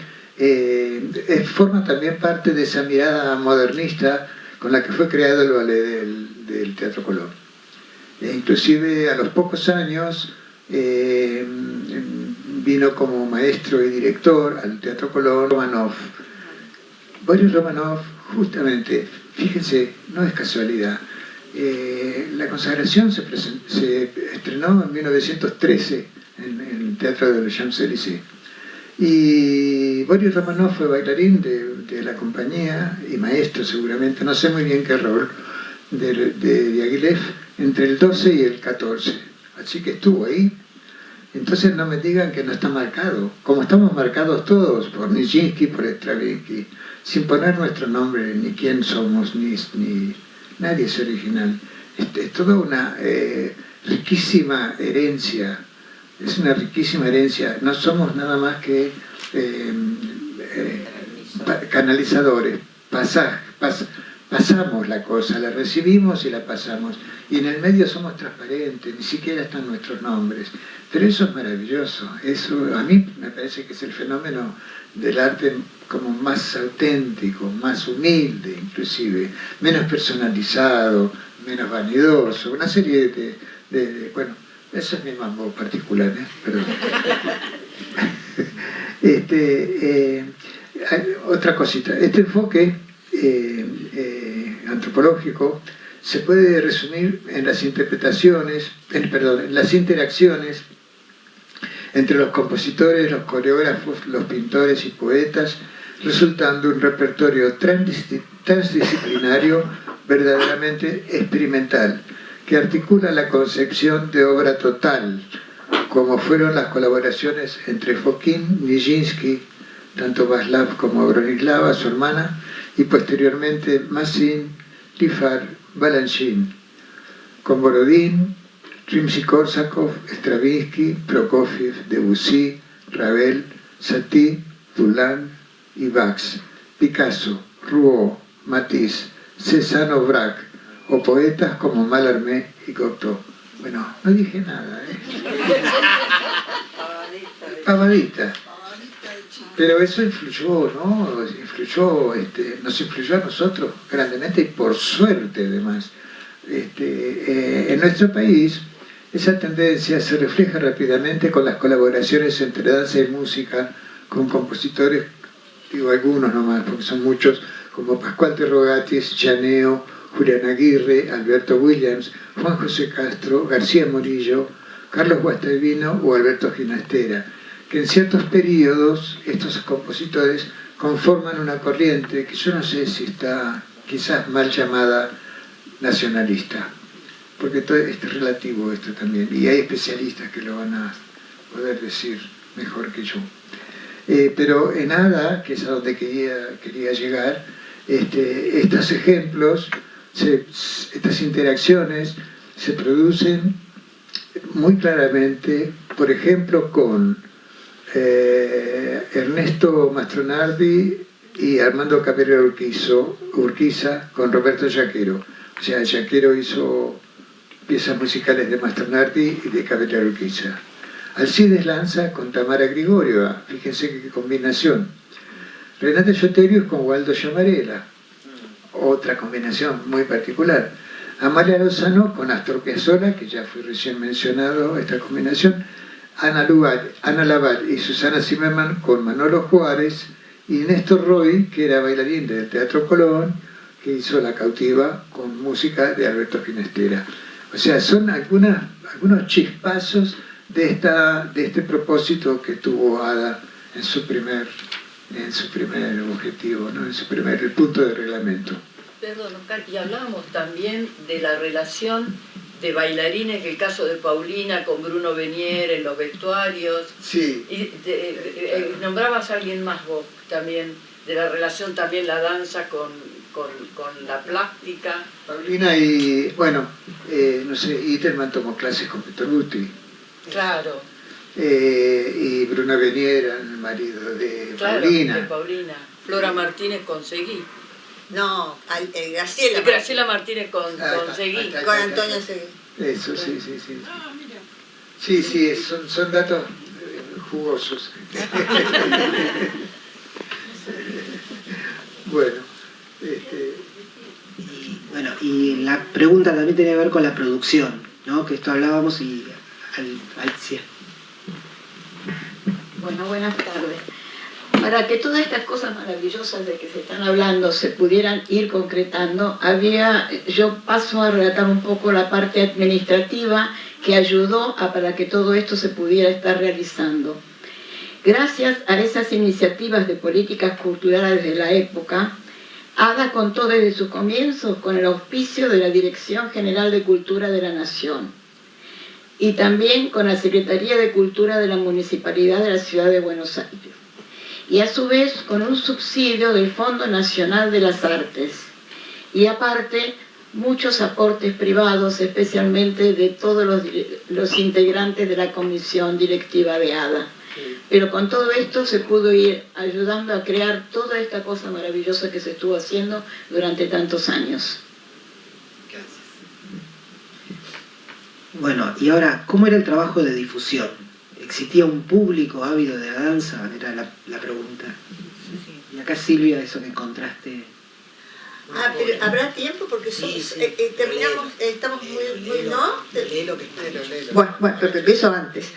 forma también parte de esa mirada modernista con la que fue creado el ballet del Teatro Colón. Inclusive a los pocos años vino como maestro y director al Teatro Colón Romanov. Boris Romanov, justamente, fíjense, no es casualidad, la consagración se estrenó en 1913 en el Teatro de los Champs-Élysées. Y Boris Romanov fue bailarín de la compañía y maestro seguramente, no sé muy bien qué rol, de Diaghilev entre el 12 y el 14. Así que estuvo ahí. Entonces no me digan que no está marcado, como estamos marcados todos por Nijinsky, por Stravinsky, sin poner nuestro nombre, ni quién somos, ni nadie es original. Es toda una riquísima herencia, es una riquísima herencia. No somos nada más que canalizadores, pasamos la cosa, la recibimos y la pasamos. Y en el medio somos transparentes, ni siquiera están nuestros nombres. Pero eso es maravilloso. Eso a mí me parece que es el fenómeno del arte como más auténtico, más humilde inclusive, menos personalizado, menos vanidoso, una serie de bueno, eso es mi mambo particular, perdón. Otra cosita, este enfoque antropológico se puede resumir en las interpretaciones, en las interacciones entre los compositores, los coreógrafos, los pintores y poetas, resultando un repertorio transdisciplinario verdaderamente experimental, que articula la concepción de obra total, como fueron las colaboraciones entre Fokin, Nijinsky, tanto Václav como Bronislava, su hermana, y posteriormente Massin, Lifar, Balanchine, con Borodín, Rimsky-Korsakov, Stravinsky, Prokofiev, Debussy, Ravel, Satie, Poulenc y Bax, Picasso, Rouault, Matisse, Cézanne Aubrac, o poetas como Mallarmé y Cocteau. Bueno, no dije nada, Pavadita. Pero eso influyó, ¿no? Nos influyó a nosotros grandemente y por suerte además. En nuestro país esa tendencia se refleja rápidamente con las colaboraciones entre danza y música con compositores, digo algunos nomás, porque son muchos, como Pascual de Rogatis, Llaneo, Julián Aguirre, Alberto Williams, Juan José Castro, García Morillo, Carlos Guastavino o Alberto Ginastera, que en ciertos periodos estos compositores conforman una corriente que yo no sé si está quizás mal llamada nacionalista, porque todo es relativo esto también, y hay especialistas que lo van a poder decir mejor que yo. Pero en ADA, que es a donde quería llegar, estos ejemplos, estas interacciones se producen muy claramente, por ejemplo, con Ernesto Mastronardi y Armando Cabrera Urquiza con Roberto Jaquero. O sea, Jaquero hizo piezas musicales de Mastronardi y de Cabrera Urquiza. Alcides Lanza con Tamara Grigorieva, fíjense qué combinación. Renata Yoterius con Waldo Llamarela, otra combinación muy particular. Amalia Lozano con Astor Piazzolla, que ya fue recién mencionado esta combinación. Ana Laval y Susana Zimmerman con Manolo Juárez, y Néstor Roy, que era bailarín del Teatro Colón, que hizo La Cautiva con música de Alberto Ginastera. O sea, son algunos chispazos de este propósito que tuvo Ada en su primer objetivo, ¿no? El punto de reglamento. Perdón, Oscar, y hablábamos también de la relación de bailarines, el caso de Paulina con Bruno Benier en los vestuarios. Sí. Y nombrabas a alguien más vos también, de la relación también la danza con la plástica. Paulina y, bueno, no sé, Iterman tomó clases con Pettoruti. Claro. Y Bruno Benier era el marido de Paulina. De Paulina. Flora Martínez con Seguí. No, Graciela. Graciela Martínez con Seguí. Con Antonio Seguí. Eso, sí. Sí, son datos jugosos. Bueno, y la pregunta también tiene que ver con la producción, ¿no? Que esto hablábamos y Alicia. Bueno, buenas tardes. Para que todas estas cosas maravillosas de que se están hablando se pudieran ir concretando, yo paso a relatar un poco la parte administrativa que ayudó para que todo esto se pudiera estar realizando. Gracias a esas iniciativas de políticas culturales de la época, ADA contó desde sus comienzos con el auspicio de la Dirección General de Cultura de la Nación y también con la Secretaría de Cultura de la Municipalidad de la Ciudad de Buenos Aires, y a su vez con un subsidio del Fondo Nacional de las Artes, y aparte muchos aportes privados, especialmente de todos los integrantes de la comisión directiva de ADA. Pero con todo esto se pudo ir ayudando a crear toda esta cosa maravillosa que se estuvo haciendo durante tantos años. Gracias. Bueno, y ahora, ¿cómo era el trabajo de difusión? ¿Existía un público ávido de la danza? Era la pregunta. Y acá, Silvia, eso que encontraste. Pero ¿habrá tiempo? Porque terminamos, estamos muy ¿no? Léelo. Bueno, pero empiezo antes.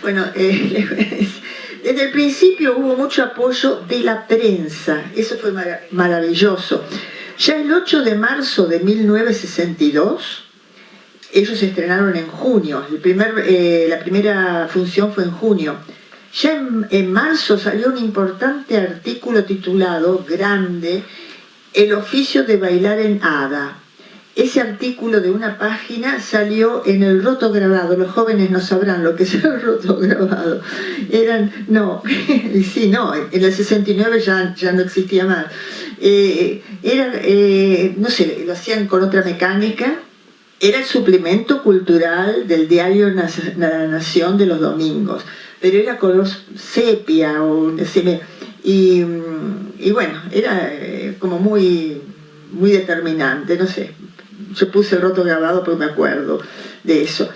Bueno, desde el principio hubo mucho apoyo de la prensa. Eso fue maravilloso. Ya el 8 de marzo de 1962, ellos se estrenaron en junio. La primera función fue en junio. Ya en marzo salió un importante artículo titulado, grande, El oficio de bailar en ADA. Ese artículo de una página salió en el rotograbado. Los jóvenes no sabrán lo que es el rotograbado. En el 69 ya no existía más. No sé, lo hacían con otra mecánica. Era el suplemento cultural del diario La Nación de los domingos, pero era color sepia y bueno, era como muy determinante, no sé, yo puse el roto grabado porque me acuerdo de eso.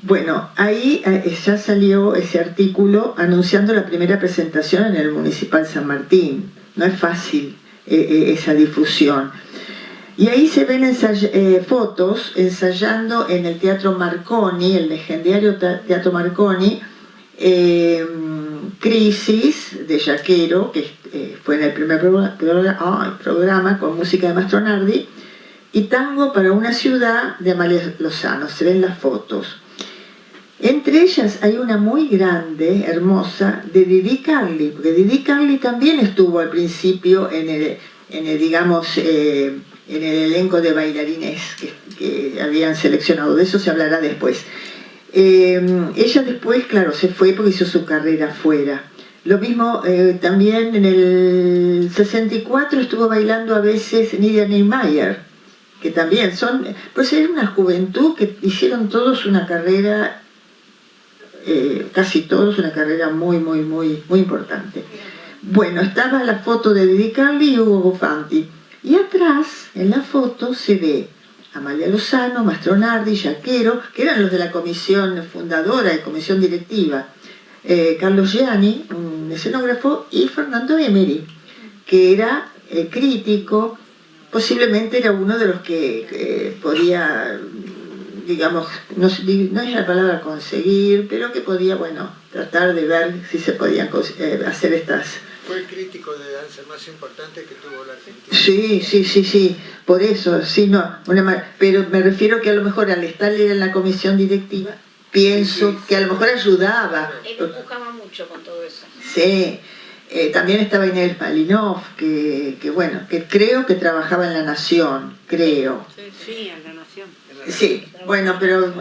Bueno, ahí ya salió ese artículo anunciando la primera presentación en el Municipal San Martín. No es fácil esa difusión. Y ahí se ven fotos ensayando en el Teatro Marconi, el legendario Teatro Marconi, Crisis de Yaquero, que fue en el primer programa con música de Mastronardi, y Tango para una ciudad de Amalia Lozano. Se ven las fotos. Entre ellas hay una muy grande, hermosa, de Didi Carli, porque Didi Carli también estuvo al principio en el elenco de bailarines que habían seleccionado. De eso se hablará después. Ella después, claro, se fue porque hizo su carrera afuera. Lo mismo también en el 64 estuvo bailando a veces Nidia Neymayer, que también son, pues era una juventud que hicieron todos una carrera, casi todos una carrera muy importante. Bueno, estaba la foto de Didi Carli y Hugo Bofanti, y atrás en la foto se ve Amalia Lozano, Mastronardi, Yaquero, que eran los de la comisión fundadora y comisión directiva, Carlos Gianni, un escenógrafo, y Fernando Emery, que era crítico, posiblemente era uno de los que podía, digamos, no es la palabra conseguir, pero que podía, bueno, tratar de ver si se podían hacer estas... Fue el crítico de danza más importante que tuvo la Argentina. Sí, por eso, sí, no, pero me refiero que a lo mejor al estar en la comisión directiva, pienso que a lo mejor ayudaba. Él empujaba mucho con todo eso. Sí, también estaba Inés Malinov, que bueno, que creo que trabajaba en La Nación, creo. Sí, en La Nación. Sí, bueno, pero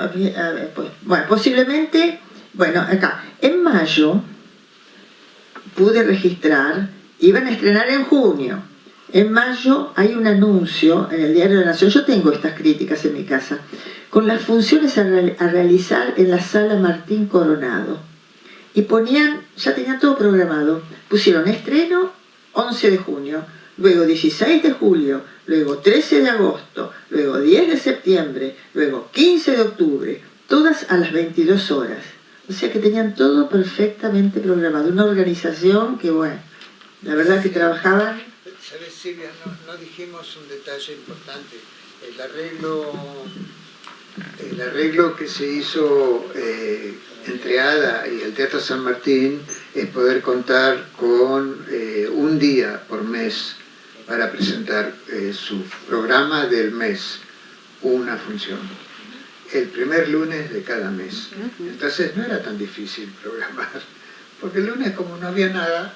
bueno, posiblemente, bueno, acá, en mayo pude registrar, iban a estrenar en junio. En mayo hay un anuncio en el Diario de la Nación, yo tengo estas críticas en mi casa, con las funciones a realizar en la Sala Martín Coronado. Y ponían, ya tenían todo programado, pusieron estreno 11 de junio, luego 16 de julio, luego 13 de agosto, luego 10 de septiembre, luego 15 de octubre, todas a las 22 horas. O sea que tenían todo perfectamente programado. Una organización que, bueno, la verdad que trabajaban... ¿Sabes, Silvia? No dijimos un detalle importante. El arreglo que se hizo entre ADA y el Teatro San Martín es poder contar con un día por mes para presentar su programa del mes, una función. El primer lunes de cada mes. Entonces no era tan difícil programar, porque el lunes como no había nada...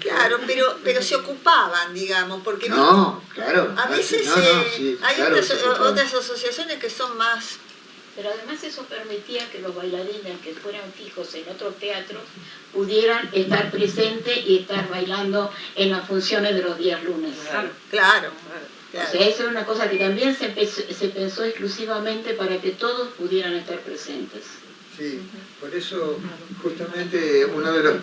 Claro, pero se ocupaban, digamos, porque no, claro. A veces sí, hay claro, otras asociaciones que son más... Pero además eso permitía que los bailarines que fueran fijos en otros teatros pudieran estar presentes y estar bailando en las funciones de los días lunes. Claro. O sea, eso era una cosa que también se pensó exclusivamente para que todos pudieran estar presentes. Sí, por eso justamente uno de los,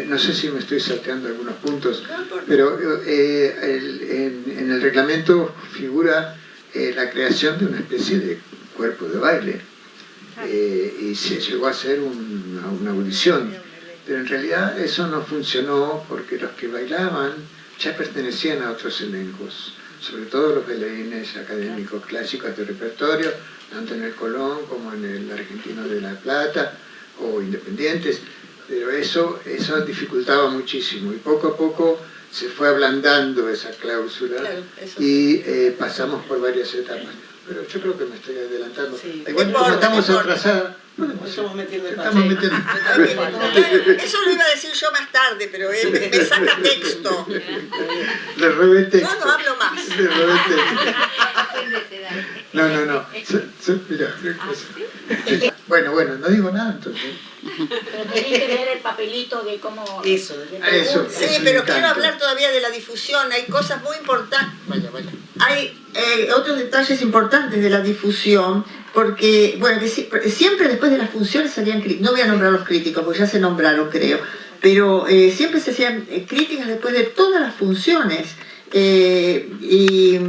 no sé si me estoy salteando algunos puntos, pero en el reglamento figura la creación de una especie de cuerpo de baile y se llegó a hacer una audición, pero en realidad eso no funcionó porque los que bailaban ya pertenecían a otros elencos, sobre todo los bailarines académicos clásicos de repertorio, tanto en el Colón como en el Argentino de La Plata o independientes, pero eso dificultaba muchísimo y poco a poco se fue ablandando esa cláusula, claro, y pasamos por varias etapas. Pero yo creo que me estoy adelantando. Sí. Igual como estamos atrasados, estamos metiendo. Eso lo iba a decir yo más tarde, pero él me saca texto. Le robé texto. No hablo más. Le robé texto. No. Mira, bueno, no digo nada entonces. Pero tenés que ver el papelito de cómo... Eso. Sí, pero quiero hablar todavía de la difusión. Hay cosas muy importantes. Vaya. Hay otros detalles importantes de la difusión, porque, bueno, que siempre después de las funciones salían críticas. No voy a nombrar los críticos, porque ya se nombraron, creo. Pero siempre se hacían críticas después de todas las funciones. Y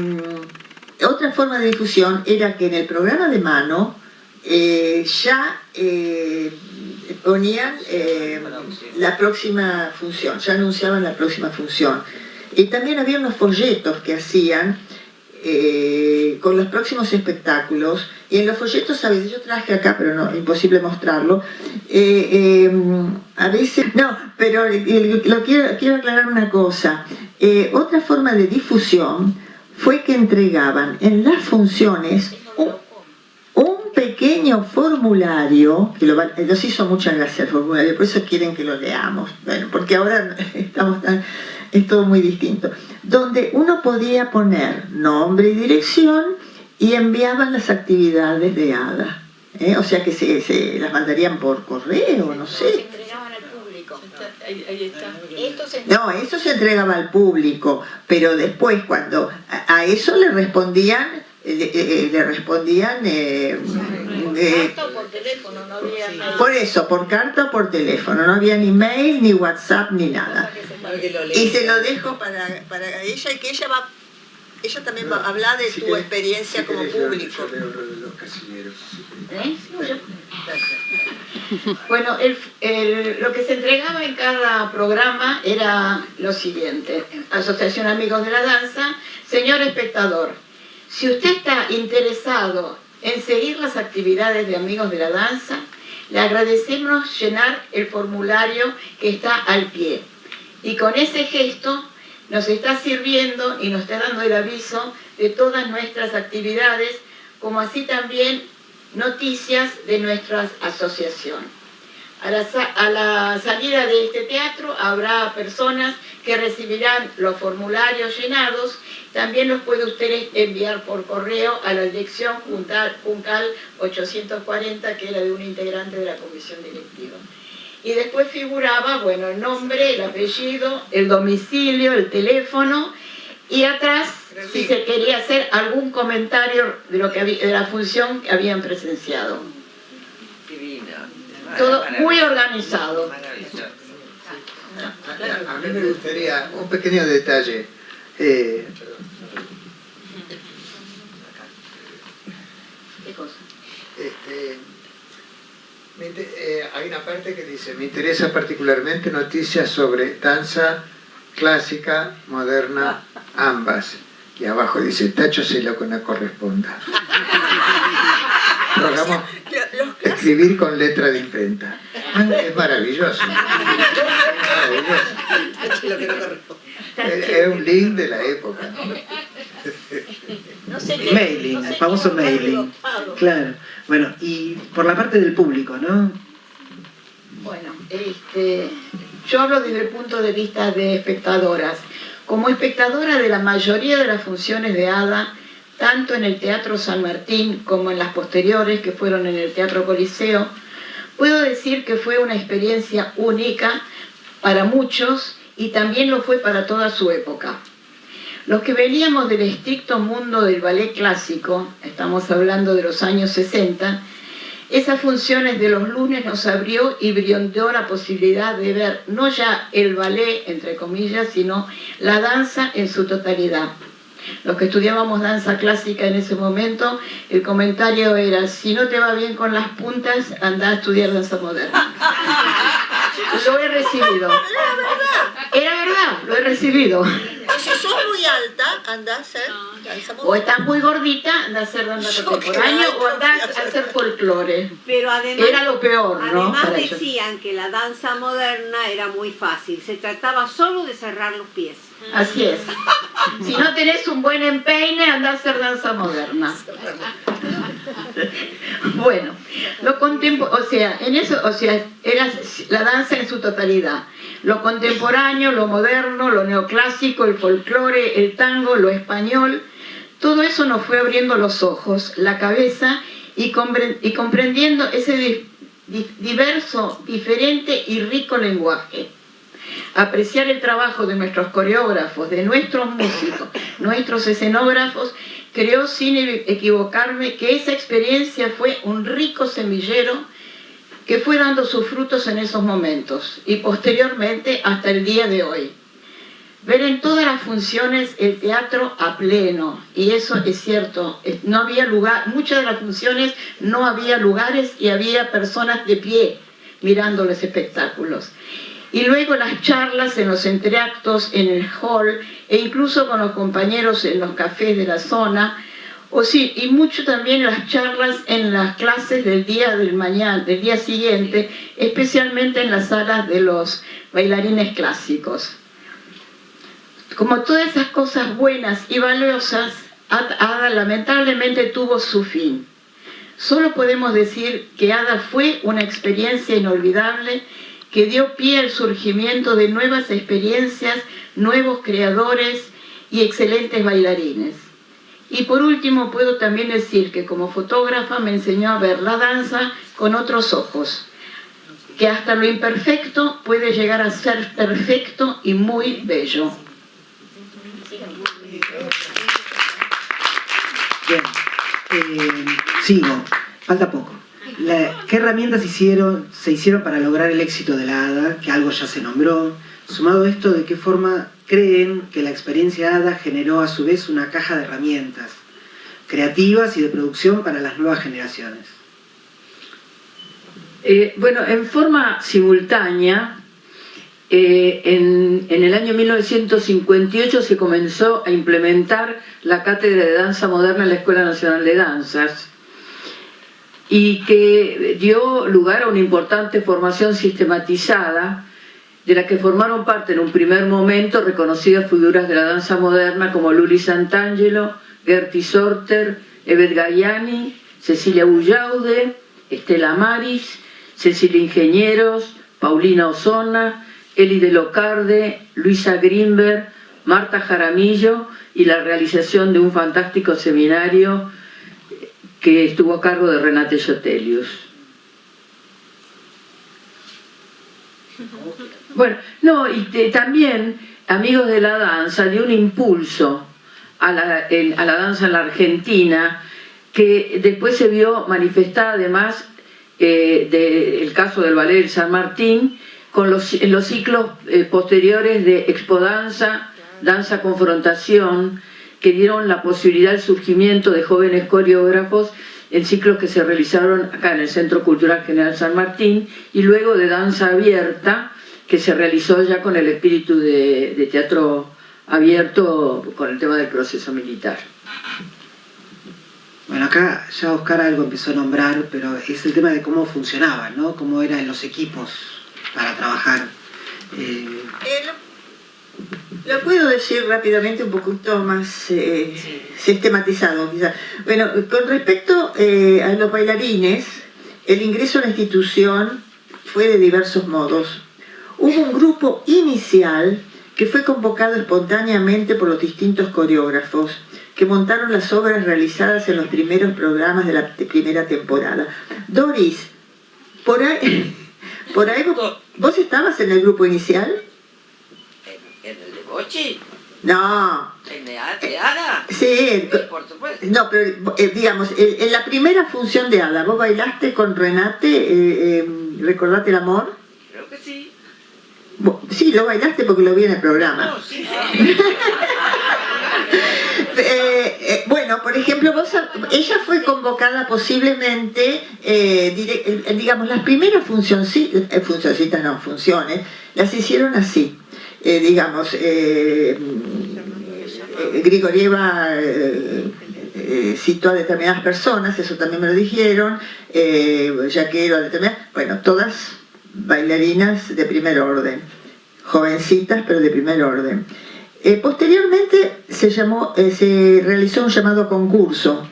otra forma de difusión era que en el programa de mano ya ponían la próxima función, ya anunciaban la próxima función. Y también había unos folletos que hacían con los próximos espectáculos, y en los folletos, ¿sabes? Yo traje acá, pero no, imposible mostrarlo, a veces, no, pero quiero aclarar una cosa. Otra forma de difusión fue que entregaban en las funciones un pequeño formulario, que nos hizo mucha gracia el formulario, por eso quieren que lo leamos, bueno, porque ahora es todo muy distinto, donde uno podía poner nombre y dirección y enviaban las actividades de ADA, o sea que se las mandarían por correo, no sé. Se entregaban al público. Ahí está. No, eso se entregaba al público, pero después cuando a eso le respondían Carta o por teléfono, no había mail. por eso, por carta o por teléfono, no había ni mail, ni WhatsApp, ni nada. Y se lo dejo para ella, y que ella también va a hablar de tu experiencia como público. Bueno, lo que se entregaba en cada programa era lo siguiente: Asociación Amigos de la Danza, señor espectador, si usted está interesado en seguir las actividades de Amigos de la Danza, le agradecemos llenar el formulario que está al pie. Y con ese gesto nos está sirviendo y nos está dando el aviso de todas nuestras actividades, como así también noticias de nuestra asociación. A la salida de este teatro habrá personas que recibirán los formularios llenados. También los puede usted enviar por correo a la dirección Juncal 840, que era de un integrante de la comisión directiva. Y después figuraba, bueno, el nombre, el apellido, el domicilio, el teléfono, y atrás, si se quería hacer algún comentario de lo que de la función que habían presenciado. Todo muy organizado. A mí me gustaría un pequeño detalle. ¿Qué cosa? Hay una parte que dice: me interesa particularmente noticias sobre danza clásica, moderna, ambas. Y abajo dice: táchoselo con la corresponda. Programa escribir con letra de imprenta. Es maravilloso. Es un link de la época, ¿no? Mailing, el famoso mailing. Claro. Bueno, y por la parte del público, ¿no? Bueno, yo hablo desde el punto de vista de espectadoras. Como espectadora de la mayoría de las funciones de ADA, tanto en el Teatro San Martín como en las posteriores que fueron en el Teatro Coliseo, puedo decir que fue una experiencia única para muchos y también lo fue para toda su época. Los que veníamos del estricto mundo del ballet clásico, estamos hablando de los años 60, esas funciones de los lunes nos abrió y brindó la posibilidad de ver no ya el ballet, entre comillas, sino la danza en su totalidad. Los que estudiábamos danza clásica en ese momento, el comentario era: si no te va bien con las puntas, anda a estudiar danza moderna. Lo he recibido. Era verdad, lo he recibido. Si sos muy alta, anda a hacer danza moderna. O estás muy gordita, anda a hacer danza contemporánea, o andás a hacer folclore. Pero además, era lo peor, ¿no? Además para ellos. decían que la danza moderna era muy fácil, se trataba solo de cerrar los pies. Así es. Si no tenés un buen empeine, anda a hacer danza moderna. Bueno, era la danza en su totalidad. Lo contemporáneo, lo moderno, lo neoclásico, el folclore, el tango, lo español, todo eso nos fue abriendo los ojos, la cabeza y comprendiendo ese diverso, diferente y rico lenguaje. Apreciar el trabajo de nuestros coreógrafos, de nuestros músicos, nuestros escenógrafos, creo sin equivocarme que esa experiencia fue un rico semillero que fue dando sus frutos en esos momentos y posteriormente hasta el día de hoy. ver en todas las funciones el teatro a pleno, y eso es cierto, no había lugar, muchas de las funciones no había lugares y había personas de pie mirando los espectáculos. Y luego las charlas en los entreactos, en el hall, e incluso con los compañeros en los cafés de la zona, y mucho también las charlas en las clases del día siguiente, especialmente en las salas de los bailarines clásicos. Como todas esas cosas buenas y valiosas, Ada lamentablemente tuvo su fin. Solo podemos decir que Ada fue una experiencia inolvidable que dio pie al surgimiento de nuevas experiencias, nuevos creadores y excelentes bailarines. Y por último puedo también decir que como fotógrafa me enseñó a ver la danza con otros ojos, que hasta lo imperfecto puede llegar a ser perfecto y muy bello. Bien, sigo, falta poco. ¿Qué herramientas se hicieron para lograr el éxito de la Ada, que algo ya se nombró? Sumado a esto, ¿de qué forma creen que la experiencia Ada generó a su vez una caja de herramientas creativas y de producción para las nuevas generaciones? Bueno, en forma simultánea, en el año 1958 se comenzó a implementar la cátedra de danza moderna en la Escuela Nacional de Danzas, y que dio lugar a una importante formación sistematizada de la que formaron parte en un primer momento reconocidas figuras de la danza moderna como Luli Santangelo, Gerty Sorter, Evet Gaiani, Cecilia Bullaude, Estela Maris, Cecilia Ingenieros, Paulina Osona, Eli de Locarde, Luisa Grimberg, Marta Jaramillo, y la realización de un fantástico seminario que estuvo a cargo de Renate Jotelius. Bueno, también Amigos de la Danza dio un impulso a la danza en la Argentina, que después se vio manifestada además del caso del ballet del San Martín, en los ciclos posteriores de Expodanza, Danza Confrontación, que dieron la posibilidad del surgimiento de jóvenes coreógrafos en ciclos que se realizaron acá en el Centro Cultural General San Martín, y luego de Danza Abierta, que se realizó ya con el espíritu de teatro abierto con el tema del proceso militar. Bueno, acá ya Oscar algo empezó a nombrar, pero es el tema de cómo funcionaban, ¿no? Cómo eran los equipos para trabajar. Lo puedo decir rápidamente, un poquito más sistematizado quizás. Bueno, con respecto a los bailarines, el ingreso a la institución fue de diversos modos. Hubo un grupo inicial que fue convocado espontáneamente por los distintos coreógrafos que montaron las obras realizadas en los primeros programas de la primera temporada. Doris, por ahí ¿vos estabas en el grupo inicial? ¿En el de Bochi? No. ¿En de Ada? Sí, por supuesto. no, pero digamos, en la primera función de Ada, ¿vos bailaste con Renate, Recordate el Amor? Creo que sí. Sí, lo bailaste porque lo vi en el programa. No, sí. Bueno, por ejemplo, ella fue convocada posiblemente, digamos, las primeras funciones, las hicieron así. Digamos, Grigorieva citó a determinadas personas, eso también me lo dijeron, Yaquero a determinadas, bueno, todas bailarinas de primer orden, jovencitas pero de primer orden. Posteriormente se realizó un llamado concurso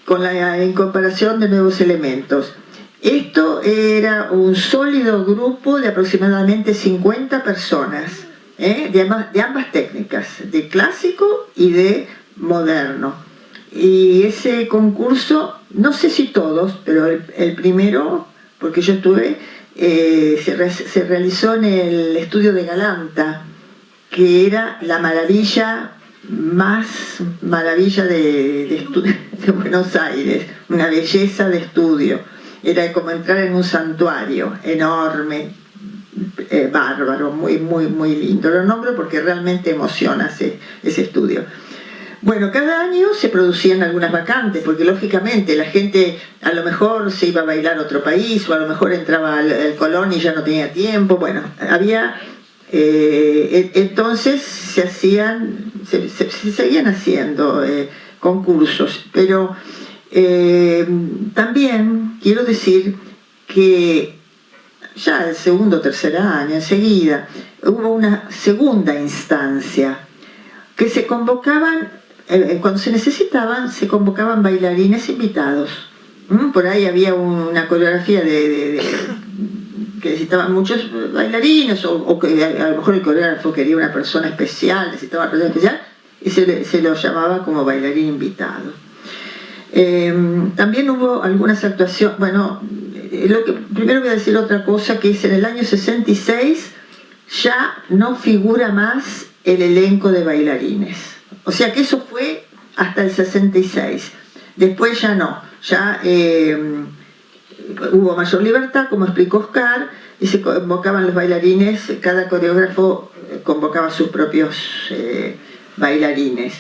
con la incorporación de nuevos elementos. Esto era un sólido grupo de aproximadamente 50 personas, de ambas técnicas, de clásico y de moderno. Y ese concurso, no sé si todos, pero el primero, porque yo estuve, se realizó en el estudio de Galanta, que era la maravilla de Buenos Aires, una belleza de estudio. Era como entrar en un santuario enorme, bárbaro, muy, muy, muy lindo. Lo nombro porque realmente emociona ese estudio. Bueno, cada año se producían algunas vacantes, porque lógicamente la gente a lo mejor se iba a bailar a otro país, o a lo mejor entraba al Colón y ya no tenía tiempo. Bueno, había... entonces se seguían haciendo concursos, pero también quiero decir que ya el segundo o tercer año, enseguida, hubo una segunda instancia que se convocaban. Cuando se necesitaban, se convocaban bailarines invitados. Por ahí había una coreografía que necesitaban muchos bailarines, o que a lo mejor el coreógrafo quería una persona especial, necesitaba una persona especial, y se lo llamaba como bailarín invitado. También hubo algunas actuaciones. Bueno, primero voy a decir otra cosa, que es en el año 66 ya no figura más el elenco de bailarines. O sea que eso fue hasta el 66. Después ya no. Ya hubo mayor libertad, como explicó Oscar, y se convocaban los bailarines. Cada coreógrafo convocaba sus propios bailarines.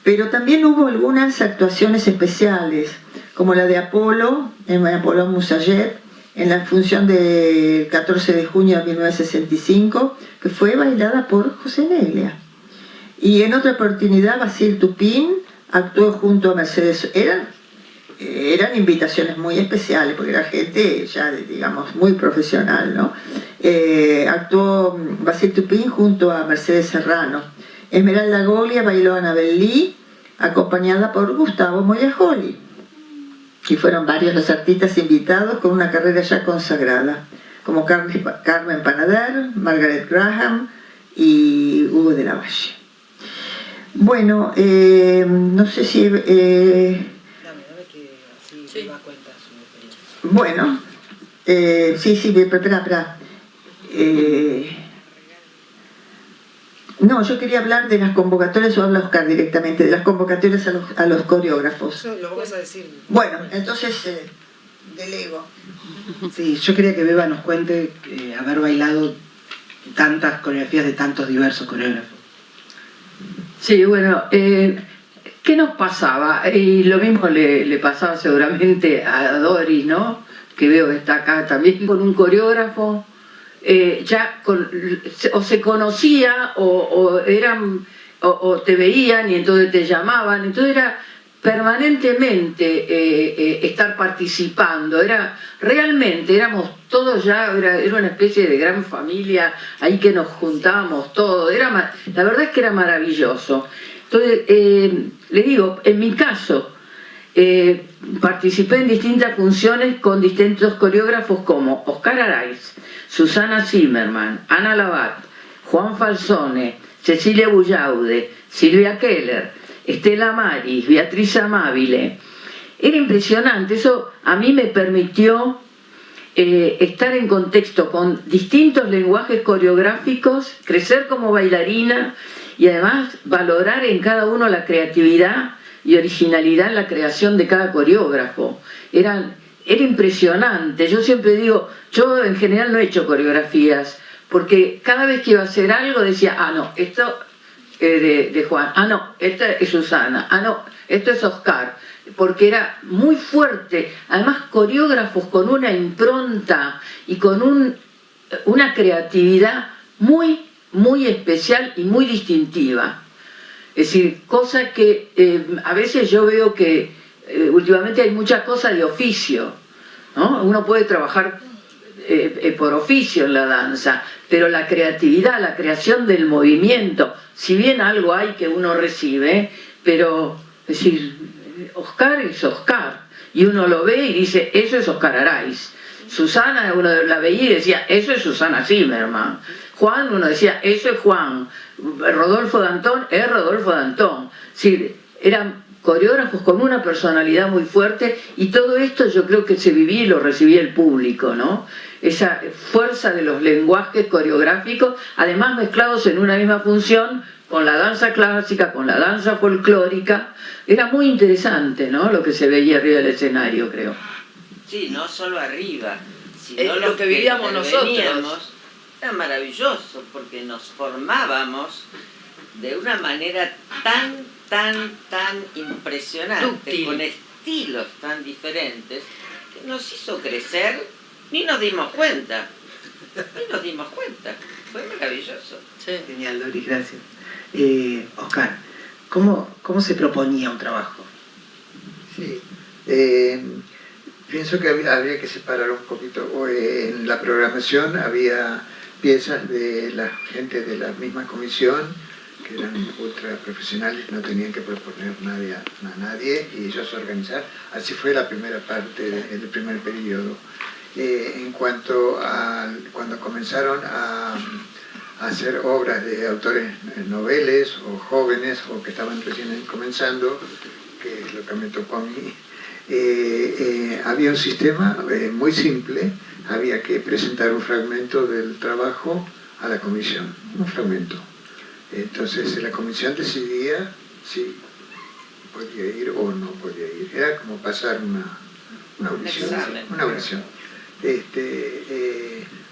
Pero también hubo algunas actuaciones especiales, como la de Apolo, en Apolo Musayet, en la función del 14 de junio de 1965, que fue bailada por José Neglia. Y en otra oportunidad, Basil Tupin actuó junto a Mercedes. Eran invitaciones muy especiales, porque era gente ya, digamos, muy profesional, ¿no? Actuó Basil Tupin junto a Mercedes Serrano. Esmeralda Goglia bailó a Anabel Lee, acompañada por Gustavo Moyajoli. Y fueron varios los artistas invitados con una carrera ya consagrada, como Carmen Panader, Margaret Graham y Hugo de la Valle. Bueno, no sé si... Dame que así me da cuenta su experiencia. Bueno, sí, espera. No, yo quería hablar de las convocatorias, o habla Oscar directamente, de las convocatorias a los coreógrafos. Eso lo vamos a decir. Bueno, entonces delego. Sí, yo quería que Beba nos cuente haber bailado tantas coreografías de tantos diversos coreógrafos. Sí, bueno, ¿qué nos pasaba? Y lo mismo le pasaba seguramente a Doris, ¿no? Que veo que está acá también, con un coreógrafo. O se conocía o te veían y entonces te llamaban, entonces era permanentemente estar participando, realmente éramos todos ya, era una especie de gran familia ahí que nos juntábamos todos, la verdad es que era maravilloso. Entonces, le digo, en mi caso, participé en distintas funciones con distintos coreógrafos como Oscar Araiz, Susana Zimmerman, Ana Labat, Juan Falsone, Cecilia Bullaude, Silvia Keller, Estela Maris, Beatriz Amabile. Era impresionante, eso a mí me permitió estar en contexto con distintos lenguajes coreográficos, crecer como bailarina y además valorar en cada uno la creatividad y originalidad en la creación de cada coreógrafo. Era impresionante. Yo siempre digo, yo en general no he hecho coreografías, porque cada vez que iba a hacer algo decía, no, esto es de Juan, no, esta es Susana, no, esto es Oscar, porque era muy fuerte. Además, coreógrafos con una impronta y con una creatividad muy, muy especial y muy distintiva. Es decir, cosa que a veces yo veo que últimamente hay muchas cosas de oficio, ¿no? Uno puede trabajar por oficio en la danza, pero la creatividad, la creación del movimiento, si bien algo hay que uno recibe, pero es decir, Oscar es Oscar, y uno lo ve y dice, eso es Oscar Araiz. Susana, uno la veía y decía, eso es Susana Zimmerman. Juan, uno decía, eso es Juan. Rodolfo Dantón es Rodolfo Dantón. Es decir, eran coreógrafos con una personalidad muy fuerte, y todo esto yo creo que se vivía y lo recibía el público, ¿no? Esa fuerza de los lenguajes coreográficos, además mezclados en una misma función con la danza clásica, con la danza folclórica. Era muy interesante, ¿no? Lo que se veía arriba del escenario, creo. Sí, no solo arriba, sino Lo que vivíamos nosotros. Era maravilloso porque nos formábamos de una manera tan impresionante, Dúctil. con estilos tan diferentes, que nos hizo crecer, ni nos dimos cuenta. Fue maravilloso. Genial, Doris, gracias. Oscar, ¿cómo se proponía un trabajo? Sí, pienso que habría que separar un poquito. En la programación había piezas de la gente de la misma comisión, que eran ultra profesionales, no tenían que proponer a nadie y ellos organizar. Así fue la primera parte del primer periodo. En cuanto a cuando comenzaron a hacer obras de autores noveles o jóvenes o que estaban recién comenzando, que es lo que me tocó a mí, había un sistema muy simple. Había que presentar un fragmento del trabajo a la comisión, un fragmento. Entonces la comisión decidía si podía ir o no podía ir. Era como pasar una audición. Una audición.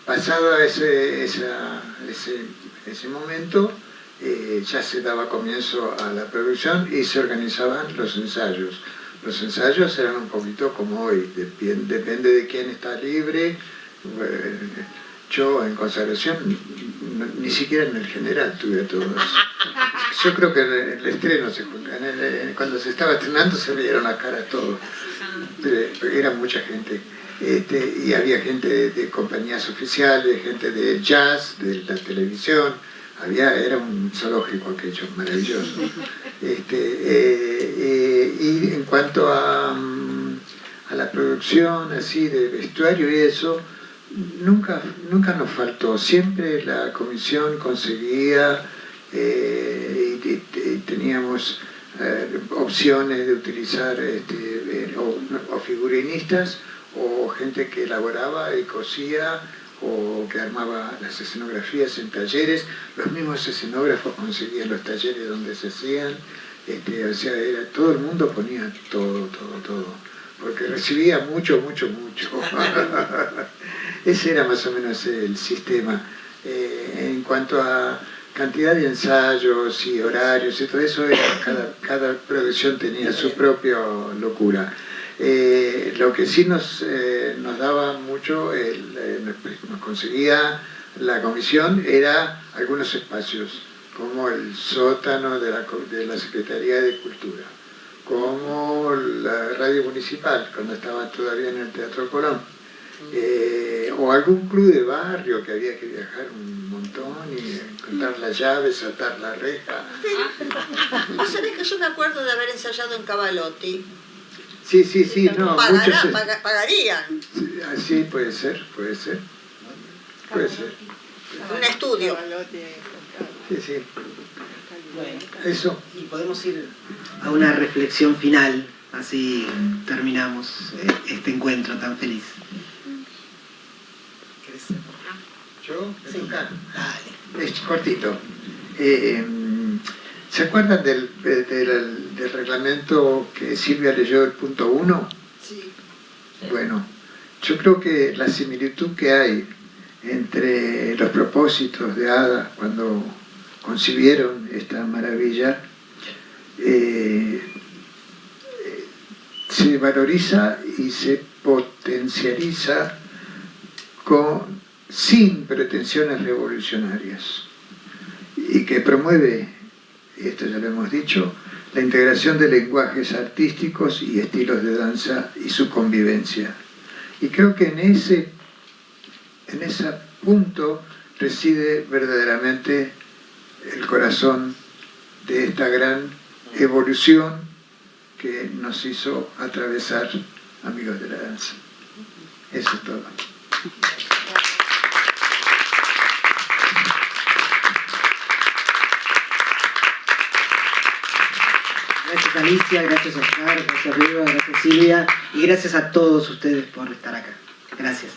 Pasado ese momento, ya se daba comienzo a la producción y se organizaban los ensayos. Los ensayos eran un poquito como hoy, depende de quién está libre. Yo en consagración, ni siquiera en el general tuve a todos. Yo creo que en el estreno, cuando se estaba estrenando se veían las caras todos. Era mucha gente. Y había gente de compañías oficiales, gente de jazz, de la televisión. Era un zoológico aquello, maravilloso. Y en cuanto a la producción así de vestuario y eso, nunca nos faltó. Siempre la comisión conseguía y teníamos opciones de utilizar o figurinistas o gente que elaboraba y cosía o que armaba las escenografías en talleres. Los mismos escenógrafos conseguían los talleres donde se hacían. O sea, todo el mundo ponía todo, porque recibía mucho. Ese era más o menos el sistema. En cuanto a cantidad de ensayos y horarios y todo eso, cada producción tenía su propia locura. Lo que sí nos daba mucho, nos conseguía la comisión, era algunos espacios, como el sótano de la Secretaría de Cultura, como la radio municipal, cuando estaba todavía en el Teatro Colón, o algún club de barrio que había que viajar un montón y encontrar las llaves, saltar la reja. ¿Vos sabés que yo me acuerdo de haber ensayado en Cavalotti? Sí, no, muchos... Pagarían. Sí, puede ser. Un estudio. Sí. Bueno, eso. Y podemos ir a una reflexión final, así terminamos este encuentro tan feliz. ¿Yo? Sí. Dale. Es cortito. ¿Se acuerdan del reglamento que Silvia leyó, el punto 1? Sí. Bueno, yo creo que la similitud que hay entre los propósitos de Ada cuando concibieron esta maravilla se valoriza y se potencializa sin pretensiones revolucionarias, y que promueve, y esto ya lo hemos dicho, la integración de lenguajes artísticos y estilos de danza y su convivencia. Y creo que en ese punto reside verdaderamente el corazón de esta gran evolución que nos hizo atravesar Amigos de la Danza. Eso es todo. Gracias Alicia, gracias Oscar, gracias Riva, gracias Silvia y gracias a todos ustedes por estar acá. Gracias.